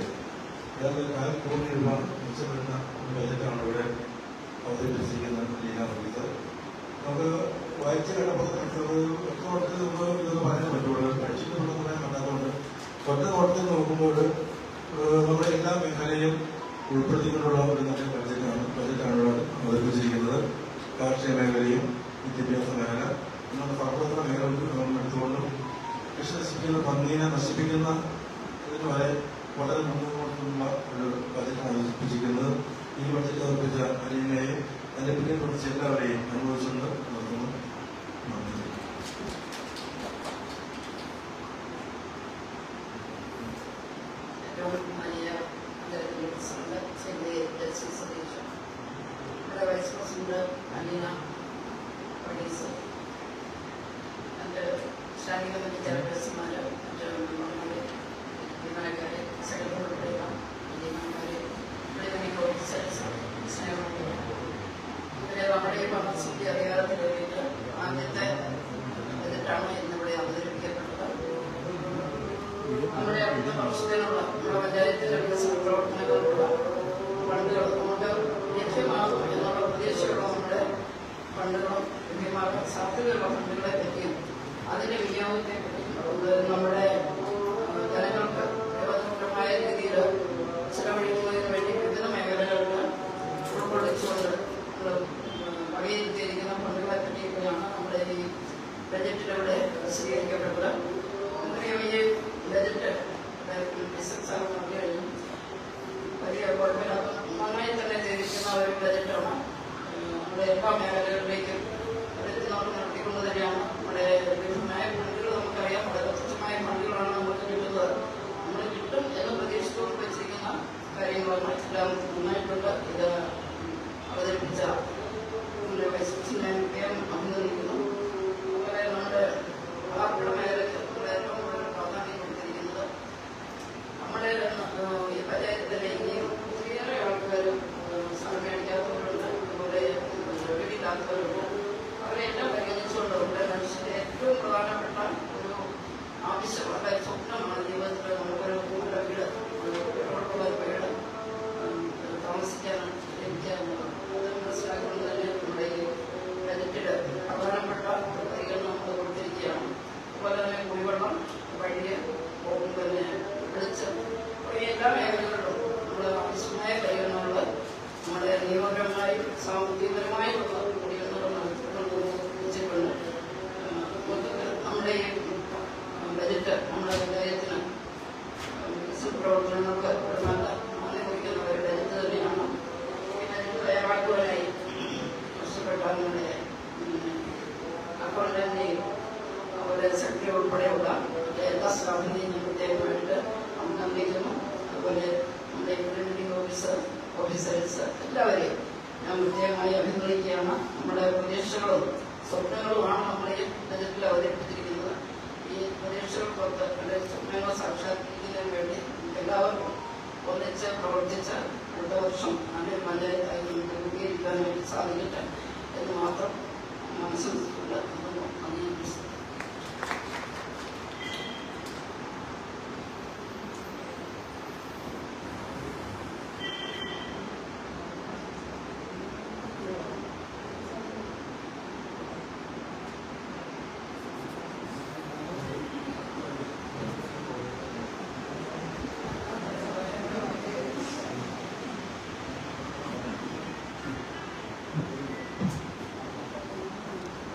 ഏതാണ്ട് 4 കോടി രൂപ മെച്ചപ്പെടുന്ന ബജറ്റാണ് ഇവിടെ അവതരിപ്പിച്ചിരിക്കുന്ന അലീന ഓഫീസർ. നമുക്ക് വായിച്ച കണ്ടപ്പോൾ ഒറ്റ നമ്മൾ ഇതൊന്ന് പറയാൻ പറ്റുള്ളൂ. കഴിച്ചിട്ടുള്ള പറയാൻ പറ്റാത്തതുകൊണ്ട് ഒറ്റ നോട്ടത്തിൽ നോക്കുമ്പോൾ നമ്മുടെ എല്ലാ മേഖലയും ഉൾപ്പെടുത്തിക്കൊണ്ടുള്ള ഒരു നല്ല ബജറ്റാണ് ഇവിടെ അവതരിപ്പിച്ചിരിക്കുന്നത്. കാർഷിക മേഖലയും വിദ്യാഭ്യാസ മേഖല, നമ്മുടെ സർവത്ര മേഖലകൾ നമ്മൾ എടുത്തുകൊണ്ടും കൃഷി നശിപ്പിക്കുന്ന പന്നീനെ നശിപ്പിക്കുന്ന ഇതിന് വളരെ മുന്നോട്ടുള്ള ഒരു ബജറ്റാണ് അവതരിപ്പിച്ചിരിക്കുന്നത്. ഈ ബജറ്റ് അവതരിപ്പിച്ച അലീനയെയും അതിന്റെ പിന്നിൽ പ്രവർത്തിച്ച എല്ലാവരെയും അനുഭവിച്ചുകൊണ്ട് നിർത്തുന്നു. നന്ദി. വൈസ് പ്രസിഡന്റ് അലീന പടീസ്, എൻ്റെ സ്റ്റാൻഡിംഗ് കമ്മിറ്റി ചെയർപേഴ്സൺമാർ, മറ്റ് മെമ്പർമാരെ, ജീവനക്കാരെ, സെക്രട്ടറി ഉൾപ്പെടെയുള്ള ജീവനക്കാരെ, ക്ലിനിക് ഓഫീസേഴ്സ്, സ്നേഹമുള്ള ഇവരെ നമ്മുടെ ഈ ഭരണസമിതി അധികാരത്തിലേറിയിട്ട് ആദ്യത്തെ ബജറ്റാണ് ഇന്നിവിടെ അവതരിപ്പിക്കപ്പെട്ടത്. നമ്മുടെ അടുത്ത വർഷത്തിനുള്ള നമ്മുടെ പഞ്ചായത്തിലെ വികസന പ്രവർത്തനങ്ങളുള്ള ഫണ്ടുകൾ നമുക്ക് ലഭ്യമാകും എന്നുള്ള പ്രതീക്ഷയുള്ള നമ്മുടെ ഫണ്ടുകളും ലഭ്യമാകാൻ സാധ്യതയുള്ള ഫണ്ടുകളെ പറ്റിയും അതിന്റെ വിനിയോഗത്തെ പറ്റിയും നമ്മുടെ ജനങ്ങൾക്ക് പ്രയോജനകരമായ രീതിയിൽ ചെലവഴിക്കുന്നതിന് വേണ്ടി വിവിധ മേഖലകൾക്ക് ഉൾക്കൊള്ളിച്ചുകൊണ്ട് വകയിരുത്തിയിരിക്കുന്ന ഫണ്ടുകളെ പറ്റിയൊക്കെയാണ് നമ്മുടെ ഈ ബജറ്റിലൂടെ സ്വീകരിക്കപ്പെട്ടത്. നമുക്കറിയാം, ഈ ബജറ്റ് ബിസിനസ് പറഞ്ഞു കഴിഞ്ഞു വലിയ കുഴപ്പമില്ലാത്ത നന്നായി തന്നെ ചെയ്തിരിക്കുന്ന ഒരു ബജറ്റാണ്. നമ്മുടെ എല്ലാ മേഖലകളിലേക്കും ബജറ്റിനോട് നടത്തിക്കൊണ്ട് തന്നെയാണ് നമ്മുടെ ലഭ്യമായ ഫണ്ടുകൾ നമുക്കറിയാം. വളരെ തുച്ഛമായ ഫണ്ടുകളാണ് നമുക്ക് കിട്ടുന്നത്. നമ്മൾ കിട്ടും എന്ന് പ്രതീക്ഷിച്ചുകൊണ്ട് വെച്ചിരിക്കുന്ന കാര്യങ്ങളാണ് എല്ലാം നന്നായിട്ടുണ്ട്. ഇത് അവതരിപ്പിച്ച വൈസ് പ്രസിഡന്റിനെ അഭിനന്ദിക്കുന്നു. അതുപോലെ നമ്മുടെ പാർപ്പിട മേഖലയ്ക്ക് ഏറ്റവും കൂടുതൽ പ്രാധാന്യം കൊടുത്തിരിക്കുന്നത് നമ്മുടെ ഈ പഞ്ചായത്തിലെ ഇനിയും ഒത്തിരിയേറെ ആൾക്കാർ സ്ഥലം മേടിക്കാത്തവരുണ്ട്, അതുപോലെ വീടില്ലാത്തവരുണ്ട്. അവരെല്ലാം പരിഗണിച്ചുകൊണ്ട് നമ്മുടെ മനുഷ്യന്റെ ഏറ്റവും പ്രധാനപ്പെട്ട ഒരു ആവശ്യമുള്ള സ്വപ്നമാണ് ജീവിതത്തിൽ നമുക്കൊരു നല്ല വീട്, ഉള്ള വീട് താമസിക്കാൻ ലഭിക്കാറുള്ളത്. അത് മനസ്സിലാക്കുന്നത് തന്നെ നമ്മുടെ ഈ ബജറ്റിൽ പ്രധാനപ്പെട്ട പരിഗണന നമ്മൾ കൊടുത്തിരിക്കുകയാണ്. അതുപോലെ തന്നെ കുടിവെള്ളം, വഴിയെ പിന്നെ വെളിച്ചം, എല്ലാ മേഖലകളിലും നമ്മൾ ആവശ്യമായ പരിഗണനകൾ നമ്മുടെ നിയമപരമായും സാമ്പത്തികപരമായുള്ള പരിഗണനകൾ നടത്തിക്കൊണ്ടിരിച്ചിട്ടുണ്ട്. നമ്മുടെ ഈ ബജറ്റ് നമ്മുടെ പഞ്ചായത്തിന് വികസന പ്രവർത്തനങ്ങൾക്ക് ഒരു നല്ല മാന്യം കുറിക്കുന്ന ഒരു ബജറ്റ് തന്നെയാണ്. ഈ ബജറ്റ് തയ്യാറാക്കുവാനായി കഷ്ടപ്പെട്ട നമ്മുടെ അക്കൗണ്ടന്റിനെയും അതുപോലെ സെക്രട്ടറി ഉൾപ്പെടെയുള്ള എല്ലാ സ്റ്റാഫിനെയും ഞാൻ പ്രത്യേകമായിട്ട് അഭിനന്ദിക്കുന്നു. അതുപോലെ നമ്മുടെ ക്ലിനിക് ഓഫീസേഴ്സ് എല്ലാവരെയും ഞാൻ പ്രത്യേകമായി അഭിനന്ദിക്കുകയാണ്. നമ്മുടെ പ്രതീക്ഷകളും സ്വപ്നങ്ങളുമാണ് നമ്മൾ ഈ ബജറ്റിൽ അവതരിപ്പിച്ചിരിക്കുന്നത്. ഈ പ്രതീക്ഷകൾക്കൊക്കെ നമ്മുടെ സ്വപ്നങ്ങൾ സാക്ഷാത്കരിക്കുന്നതിന് വേണ്ടി എല്ലാവർക്കും ഒന്നിച്ച് പ്രവർത്തിച്ച് അടുത്ത വർഷം നല്ലൊരു പഞ്ചായത്തായി നമുക്ക് രൂപീകരിക്കാനായിട്ട് സാധിക്കട്ടെ എന്ന് മാത്രം മനസ്സിലാക്കിക്കൊണ്ട്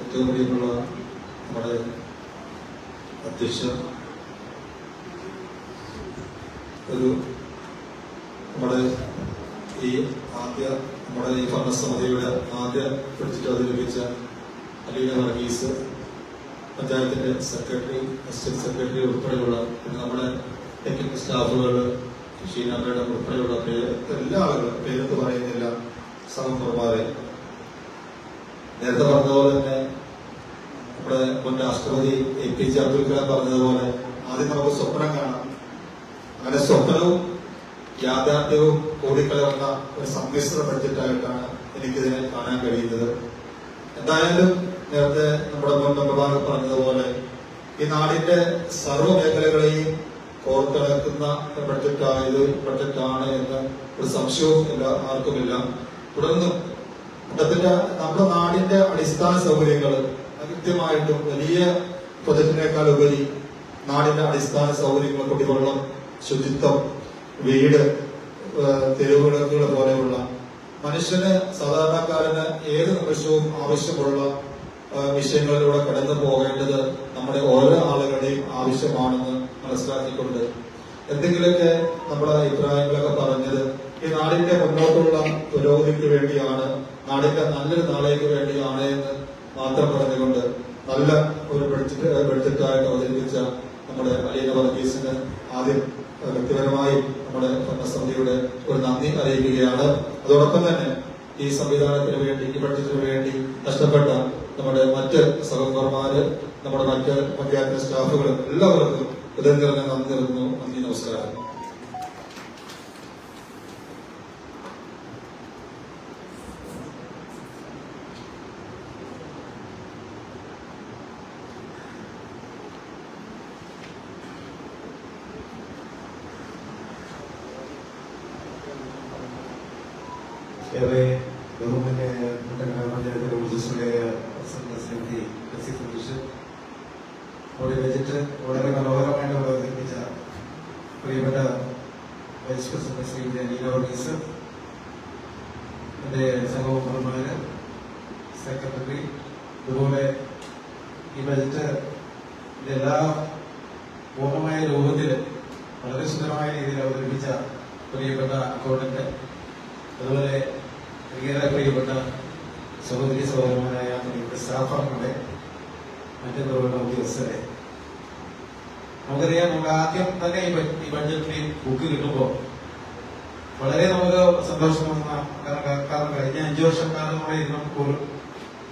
ഏറ്റവും പ്രിയമുള്ള നമ്മുടെ അധ്യക്ഷ, നമ്മുടെ ഈ ഭരണസമിതിയുടെ ആദ്യ ബഡ്ജറ്റ് അവതരിപ്പിച്ച അലീന വർഗീസ്, പഞ്ചായത്തിന്റെ സെക്രട്ടറി, അസിസ്റ്റന്റ് സെക്രട്ടറി ഉൾപ്പെടെയുള്ള നമ്മുടെ ടെക്നിക്കൽ സ്റ്റാഫുകൾ, ഷീന മേഡം ഉൾപ്പെടെയുള്ള എല്ലാ ആളുകളും പേരെന്ന് പറയുന്നില്ല, സഹപ്രഭാരെ, നേരത്തെ പറഞ്ഞതുപോലെ തന്നെ നമ്മുടെ മുൻ രാഷ്ട്രപതി APJ അബ്ദുൽ കലാം പറഞ്ഞതുപോലെ ആദ്യം നമുക്ക് സ്വപ്നം കാണാം. അങ്ങനെ സ്വപ്നവും യാഥാർത്ഥ്യവും കൂടിക്കലർന്ന ഒരു സമ്മിശ്ര ബഡ്ജറ്റായിട്ടാണ് എനിക്കിതിനെ കാണാൻ കഴിയുന്നത്. എന്തായാലും നേരത്തെ നമ്മുടെ മുൻ മെമ്പർമാർ പറഞ്ഞതുപോലെ ഈ നാടിന്റെ സർവ്വ മേഖലകളെയും കോർത്തിണക്കുന്ന ബഡ്ജറ്റാണ് എന്ന് ഒരു സംശയവും ആർക്കുമില്ല. തുടർന്നും നമ്മുടെ നാടിന്റെ അടിസ്ഥാന സൗകര്യങ്ങൾ കൃത്യമായിട്ടും വലിയ പ്രൊജക്ടിനേക്കാൾ ഉപരി നാടിന്റെ അടിസ്ഥാന സൗകര്യങ്ങൾ, കുടിവെള്ളം, ശുചിത്വം, വീട്, തെരുവുവിളക്കുകൾ പോലെയുള്ള മനുഷ്യന് സാധാരണക്കാരന് ഏത് നിമിഷവും ആവശ്യമുള്ള വിഷയങ്ങളിലൂടെ കടന്നു പോകേണ്ടത് നമ്മുടെ ഓരോ ആളുകളുടെയും ആവശ്യമാണെന്ന് മനസ്സിലാക്കിക്കൊണ്ട് എന്തെങ്കിലുമൊക്കെ നമ്മുടെ അഭിപ്രായങ്ങളൊക്കെ പറഞ്ഞത് ഈ നാടിന്റെ മുന്നോട്ടുള്ള പുരോഗതിക്ക് വേണ്ടിയാണ്, നാടിന്റെ നല്ലൊരു നാളേക്ക് വേണ്ടിയാണ് എന്ന് മാത്രം പറഞ്ഞുകൊണ്ട് നല്ല ഒരു ബഡ്ജറ്റായിട്ട് അവതരിപ്പിച്ച നമ്മുടെ അലീന വർഗീസിന് ആദ്യം വ്യക്തിപരമായി നമ്മുടെ ഭരണസമിതിയുടെ ഒരു നന്ദി അറിയിക്കുകയാണ്. അതോടൊപ്പം തന്നെ ഈ സംവിധാനത്തിന് വേണ്ടി, ഈ ബഡ്ജറ്റിന് വേണ്ടി കഷ്ടപ്പെട്ട നമ്മുടെ മറ്റ് സഹോദരന്മാര്, നമ്മുടെ മറ്റ് പഞ്ചായത്ത് സ്റ്റാഫുകൾ എല്ലാവർക്കും ഹൃദയം നിറഞ്ഞ നന്ദി നൽകുന്നു. നന്ദി, നമസ്കാരം. ഏറെ ബഹുമാന്യ ഗ്രാമപഞ്ചായത്തിന്റെ ഊർജ്ജസ്വലയായ സമിതി സതീഷ്, നമ്മുടെ ബജറ്റ് വളരെ മനോഹരമായിട്ട് അവതരിപ്പിച്ച പ്രിയപ്പെട്ട വൈസ് പ്രസിഡന്റ് ശ്രീ അലീന വർഗീസ്, എന്റെ സഹോദരന്മാര്, സെക്രട്ടറി, അതുപോലെ ഈ ബജറ്റ് എല്ലാ പൂർണ്ണമായ രൂപത്തിൽ വളരെ സുന്ദരമായ രീതിയിൽ അവതരിപ്പിച്ച പ്രിയപ്പെട്ട അക്കൗണ്ടന്റ്, അതുപോലെ ഏറെ പ്രിയപ്പെട്ട സഹോദരി സഹോദരന്മാരായ പ്രിയപ്പെട്ട സ്റ്റാഫുകളുടെ മറ്റു പ്രവർത്തന ഉദ്യോഗസ്ഥരെ, നമുക്കറിയാം, നമുക്ക് ആദ്യം തന്നെ ഈ ബഡ്ജറ്റിന്റെ ബുക്ക് കിട്ടുമ്പോൾ വളരെ നമുക്ക് സന്തോഷം തോന്നുന്ന, കാരണം കഴിഞ്ഞ 5 വർഷക്കാലം കൂടെ ഇരുന്നപ്പോൾ പോലും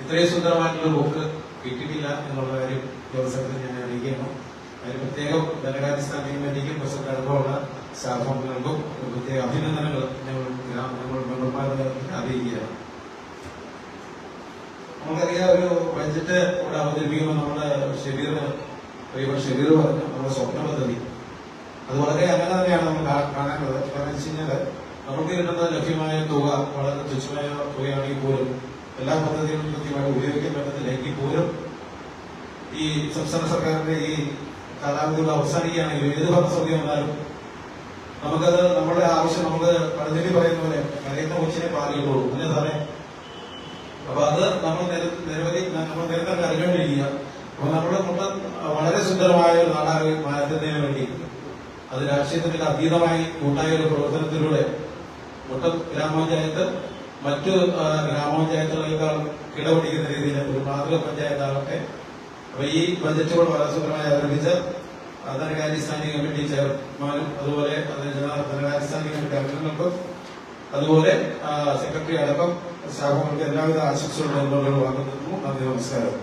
ഇത്രയും സുന്ദരമായിട്ടുള്ള ബുക്ക് കിട്ടിയിട്ടില്ല എന്നുള്ള കാര്യം ഉദ്യോഗസ്ഥർക്ക് ഞാൻ അറിയിക്കുന്നു. അതിന് പ്രത്യേകം ധനകാര്യ സ്റ്റാൻഡിംഗ് കമ്മിറ്റിക്കും പ്രസിഡന്റ് അടക്കമുള്ള സ്റ്റാഫ് അംഗങ്ങൾക്കും പ്രത്യേക അഭിനന്ദനങ്ങൾ ഞങ്ങൾ മെമ്പർമാരെ അറിയിക്കുകയാണ്. നമുക്കറിയാം, ഒരു ബഡ്ജറ്റ് ഇവിടെ അവതരിപ്പിക്കുമ്പോൾ നമ്മുടെ പ്രിയപ്പെട്ട ഷെബീർ പറഞ്ഞു, നമ്മുടെ സ്വപ്ന പദ്ധതി അത് വളരെ അങ്ങനെ തന്നെയാണ് നമ്മൾ കാണേണ്ടത്. കാരണം വെച്ച് കഴിഞ്ഞാൽ നമുക്ക് കിട്ടുന്ന ലഭ്യമായ തുക വളരെ തുച്ഛമായ തുകയാണെങ്കിൽ പോലും എല്ലാ പദ്ധതികളും കൃത്യമായിട്ട് ഉപയോഗിക്കാൻ പറ്റുന്നില്ലെങ്കിൽ പോലും ഈ സംസ്ഥാന സർക്കാരിന്റെ ഈ കാലാവധികൾ അവസാനിക്കുകയാണെങ്കിൽ ഏത് ഭരണസമിതി വന്നാലും നമുക്കത് നമ്മുടെ ആവശ്യം, നമുക്ക് പഴഞ്ചൊല്ലി പറയുന്ന പോലെ കരയുന്ന കൊച്ചിനെ പാലിക്കുള്ളൂ അല്ലേ സാറേ? അപ്പൊ അത് നമ്മൾ നിരന്തരം അറിഞ്ഞുകൊണ്ടിരിക്കുക. അപ്പൊ നമ്മുടെ മൊത്തം വളരെ സുന്ദരമായ ഒരു നാടാകെ മാറ്റുന്നതിന് വേണ്ടി അത് രാഷ്ട്രീയത്തിന് അതീതമായി കൂട്ടായ ഒരു പ്രവർത്തനത്തിലൂടെ മൊത്തം ഗ്രാമപഞ്ചായത്ത് മറ്റു ഗ്രാമപഞ്ചായത്തുകളേക്കാൾ കിടപിടിക്കുന്ന രീതിയിൽ ഒരു മാതൃക പഞ്ചായത്താകട്ടെ. അപ്പൊ ഈ ബജറ്റുകൾ വളരെ സുന്ദരമായി അവതരിപ്പിച്ച ധനകാര്യ സ്റ്റാൻഡിംഗ് കമ്മിറ്റി ചെയർമാനും അതുപോലെ ധനകാര്യ സ്റ്റാൻഡിംഗ് കമ്മിറ്റി അംഗങ്ങൾക്കും അതുപോലെ സെക്രട്ടറി അടക്കം സ്റ്റാഫുകൾക്ക് എല്ലാവിധ ആശംസകളും എന്നോട് വാങ്ങുന്നു. നന്ദി, നമസ്കാരം.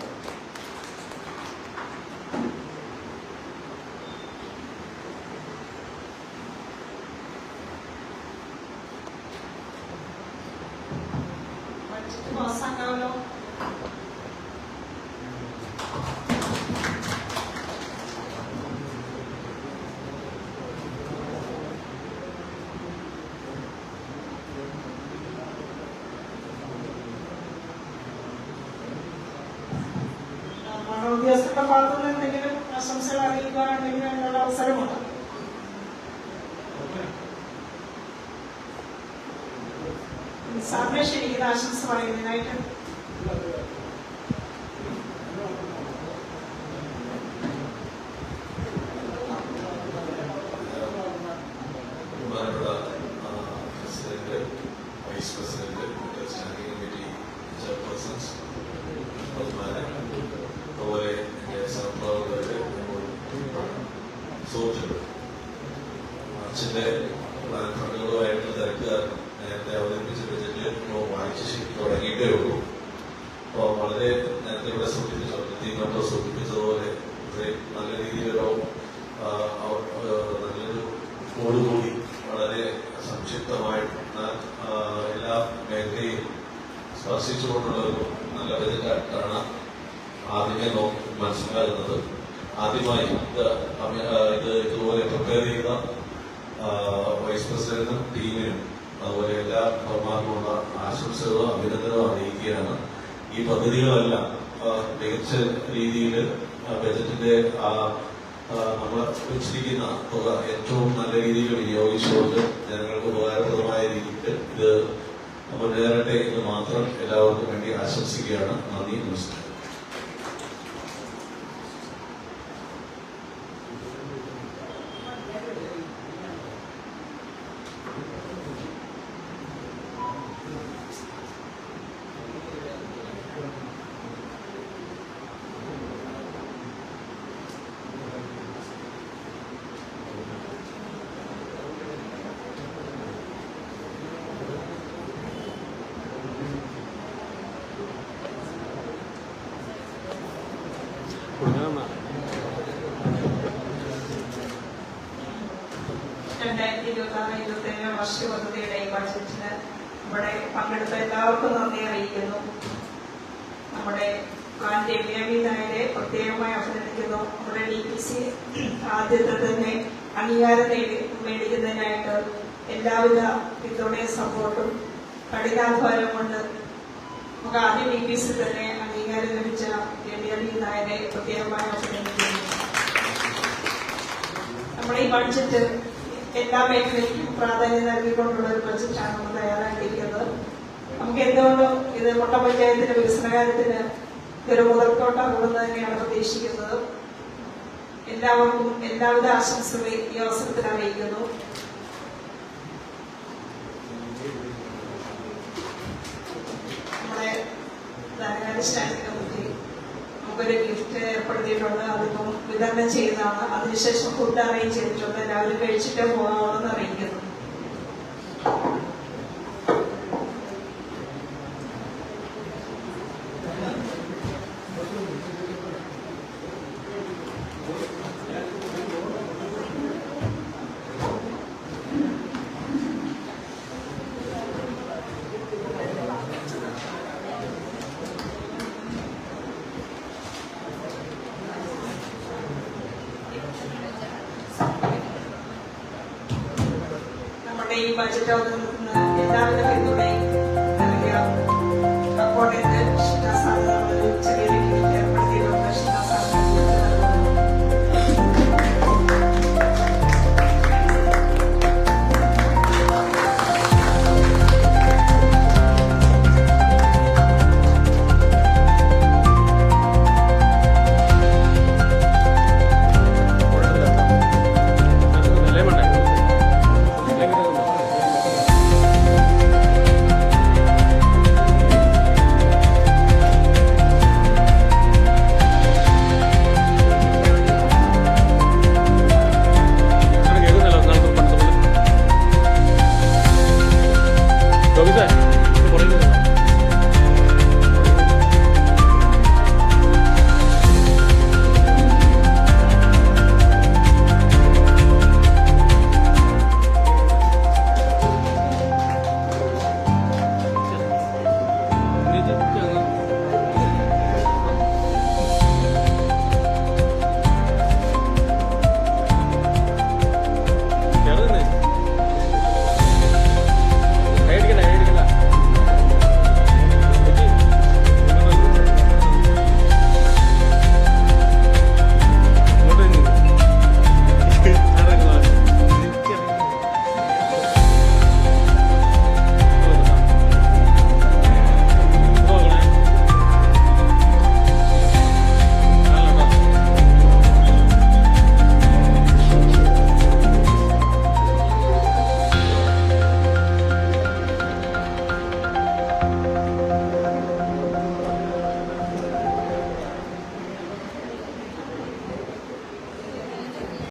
ബഡ്ജറ്റ് പാസ്സാക്കാമല്ലോ. ഉദ്യോഗസ്ഥരുടെ ഭാഗത്തുനിന്ന് എന്തെങ്കിലും ആശംസകൾ അറിയിക്കാനുണ്ടെങ്കിൽ അതിനുള്ള അവസരമുണ്ട്. സാറിനെ ക്ഷണിക്കുന്ന ആശംസ പറയുന്നതിനായിട്ട് vice president, standing committee chairpersons, അതുപോലെ എന്റെ സഹപ്രവർത്തകര്, സുഹൃത്തുക്കൾ, അച്ഛന്റെ ഫണ്ടുകളുമായിട്ടുള്ള തിരക്ക് കാരണം നേരത്തെ അവതരിപ്പിച്ച ബജറ്റ് വായിച്ച് ശരിക്കും തുടങ്ങിയിട്ടേ ഉള്ളൂ. അപ്പോൾ വളരെ നേരത്തെ ഇവിടെ സൂചിപ്പിച്ചതുപോലെ നല്ല രീതിയിലൊരു നല്ലൊരു ഓടുകൂടി വളരെ സംയുക്തമായിട്ടുള്ള എല്ലാ മേഖലയും സ്പർശിച്ചുകൊണ്ടുള്ള ഒരു നല്ല ബജറ്റായിട്ടാണ് ആദ്യമേ മനസ്സിലാകുന്നത്. ആദ്യമായി ഇതുപോലെ പ്രിപ്പയർ ചെയ്ത വൈസ് പ്രസിഡന്റിനും ടീമിനും അതുപോലെ എല്ലാ പൗരന്മാർക്കുമുള്ള ആശംസകളും അഭിനന്ദനവും അറിയിക്കുകയാണ്. ഈ പദ്ധതികളെല്ലാം മികച്ച രീതിയിൽ ബജറ്റിന്റെ നമ്മൾ വെച്ചിരിക്കുന്ന തുക ഏറ്റവും നല്ല രീതിയിൽ വിനിയോഗിച്ചുകൊണ്ട് ജനങ്ങൾക്ക് ഉപകാരപ്രദമായ രീതിയിൽ ഇത് മുന്നേറട്ടെ എന്ന് മാത്രം എല്ലാവർക്കും വേണ്ടി ആശംസിക്കുകയാണ്. നന്ദി, നമസ്കാരം. വർഷ പദ്ധതിയുടെ ഈ ബഡ്ജറ്റിന് ഇവിടെ പങ്കെടുത്ത എല്ലാവർക്കും നന്ദി അറിയിക്കുന്നു. നമ്മുടെ പ്ലാൻ രമ്യാമീനായരെ പ്രത്യേകമായി അഭിനന്ദിക്കുന്നു. നമ്മുടെ DPC ആദ്യത്തെ തന്നെ അംഗീകാരം മേടിക്കുന്നതിനായിട്ട് എല്ലാവിധ പിന്തുണയും സപ്പോർട്ടും കഠിനാധ്വാനം കൊണ്ട് നമുക്ക് ആദ്യം DPC തന്നെ അംഗീകാരം ലഭിച്ച രമ്യാമീനായരെ പ്രത്യേകമായി അഭിനന്ദിക്കുന്നു. നമ്മുടെ ഈ ബഡ്ജറ്റ് എല്ലാ മേഖലയ്ക്കും പ്രാധാന്യം നൽകിക്കൊണ്ടുള്ള ഒരു ബഡ്ജറ്റാണ് നമ്മൾ തയ്യാറാക്കിയിരിക്കുന്നത്. നമുക്ക് എന്തുകൊണ്ടും ഇത് മുട്ട പഞ്ചായത്തിന്റെ വികസന കാര്യത്തിന് ഒരു മുതൽക്കോട്ടാകുമെന്ന് തന്നെയാണ് പ്രതീക്ഷിക്കുന്നത്. എല്ലാവർക്കും എല്ലാവിധ ആശംസകളും ഈ അവസരത്തിൽ അറിയിക്കുന്നു. നമ്മുടെ ധനകാര്യ സ്റ്റാൻഡിംഗ് കമ്മിറ്റി നമുക്കൊരു ഗിഫ്റ്റ് ഏർപ്പെടുത്തിയിട്ടുണ്ട്. അതിപ്പം വിതരണം ചെയ്യുന്നതാണ്. അതിനുശേഷം ഫുഡ് അറേഞ്ച് ചെയ്തിട്ടുണ്ട്. എല്ലാവരും കഴിച്ചിട്ട് പോകാമെന്ന് അറിയിക്കുന്നു. ഈ ബജറ്റ് അവതരണത്തിന് എല്ലാവിധ പിന്തുണയും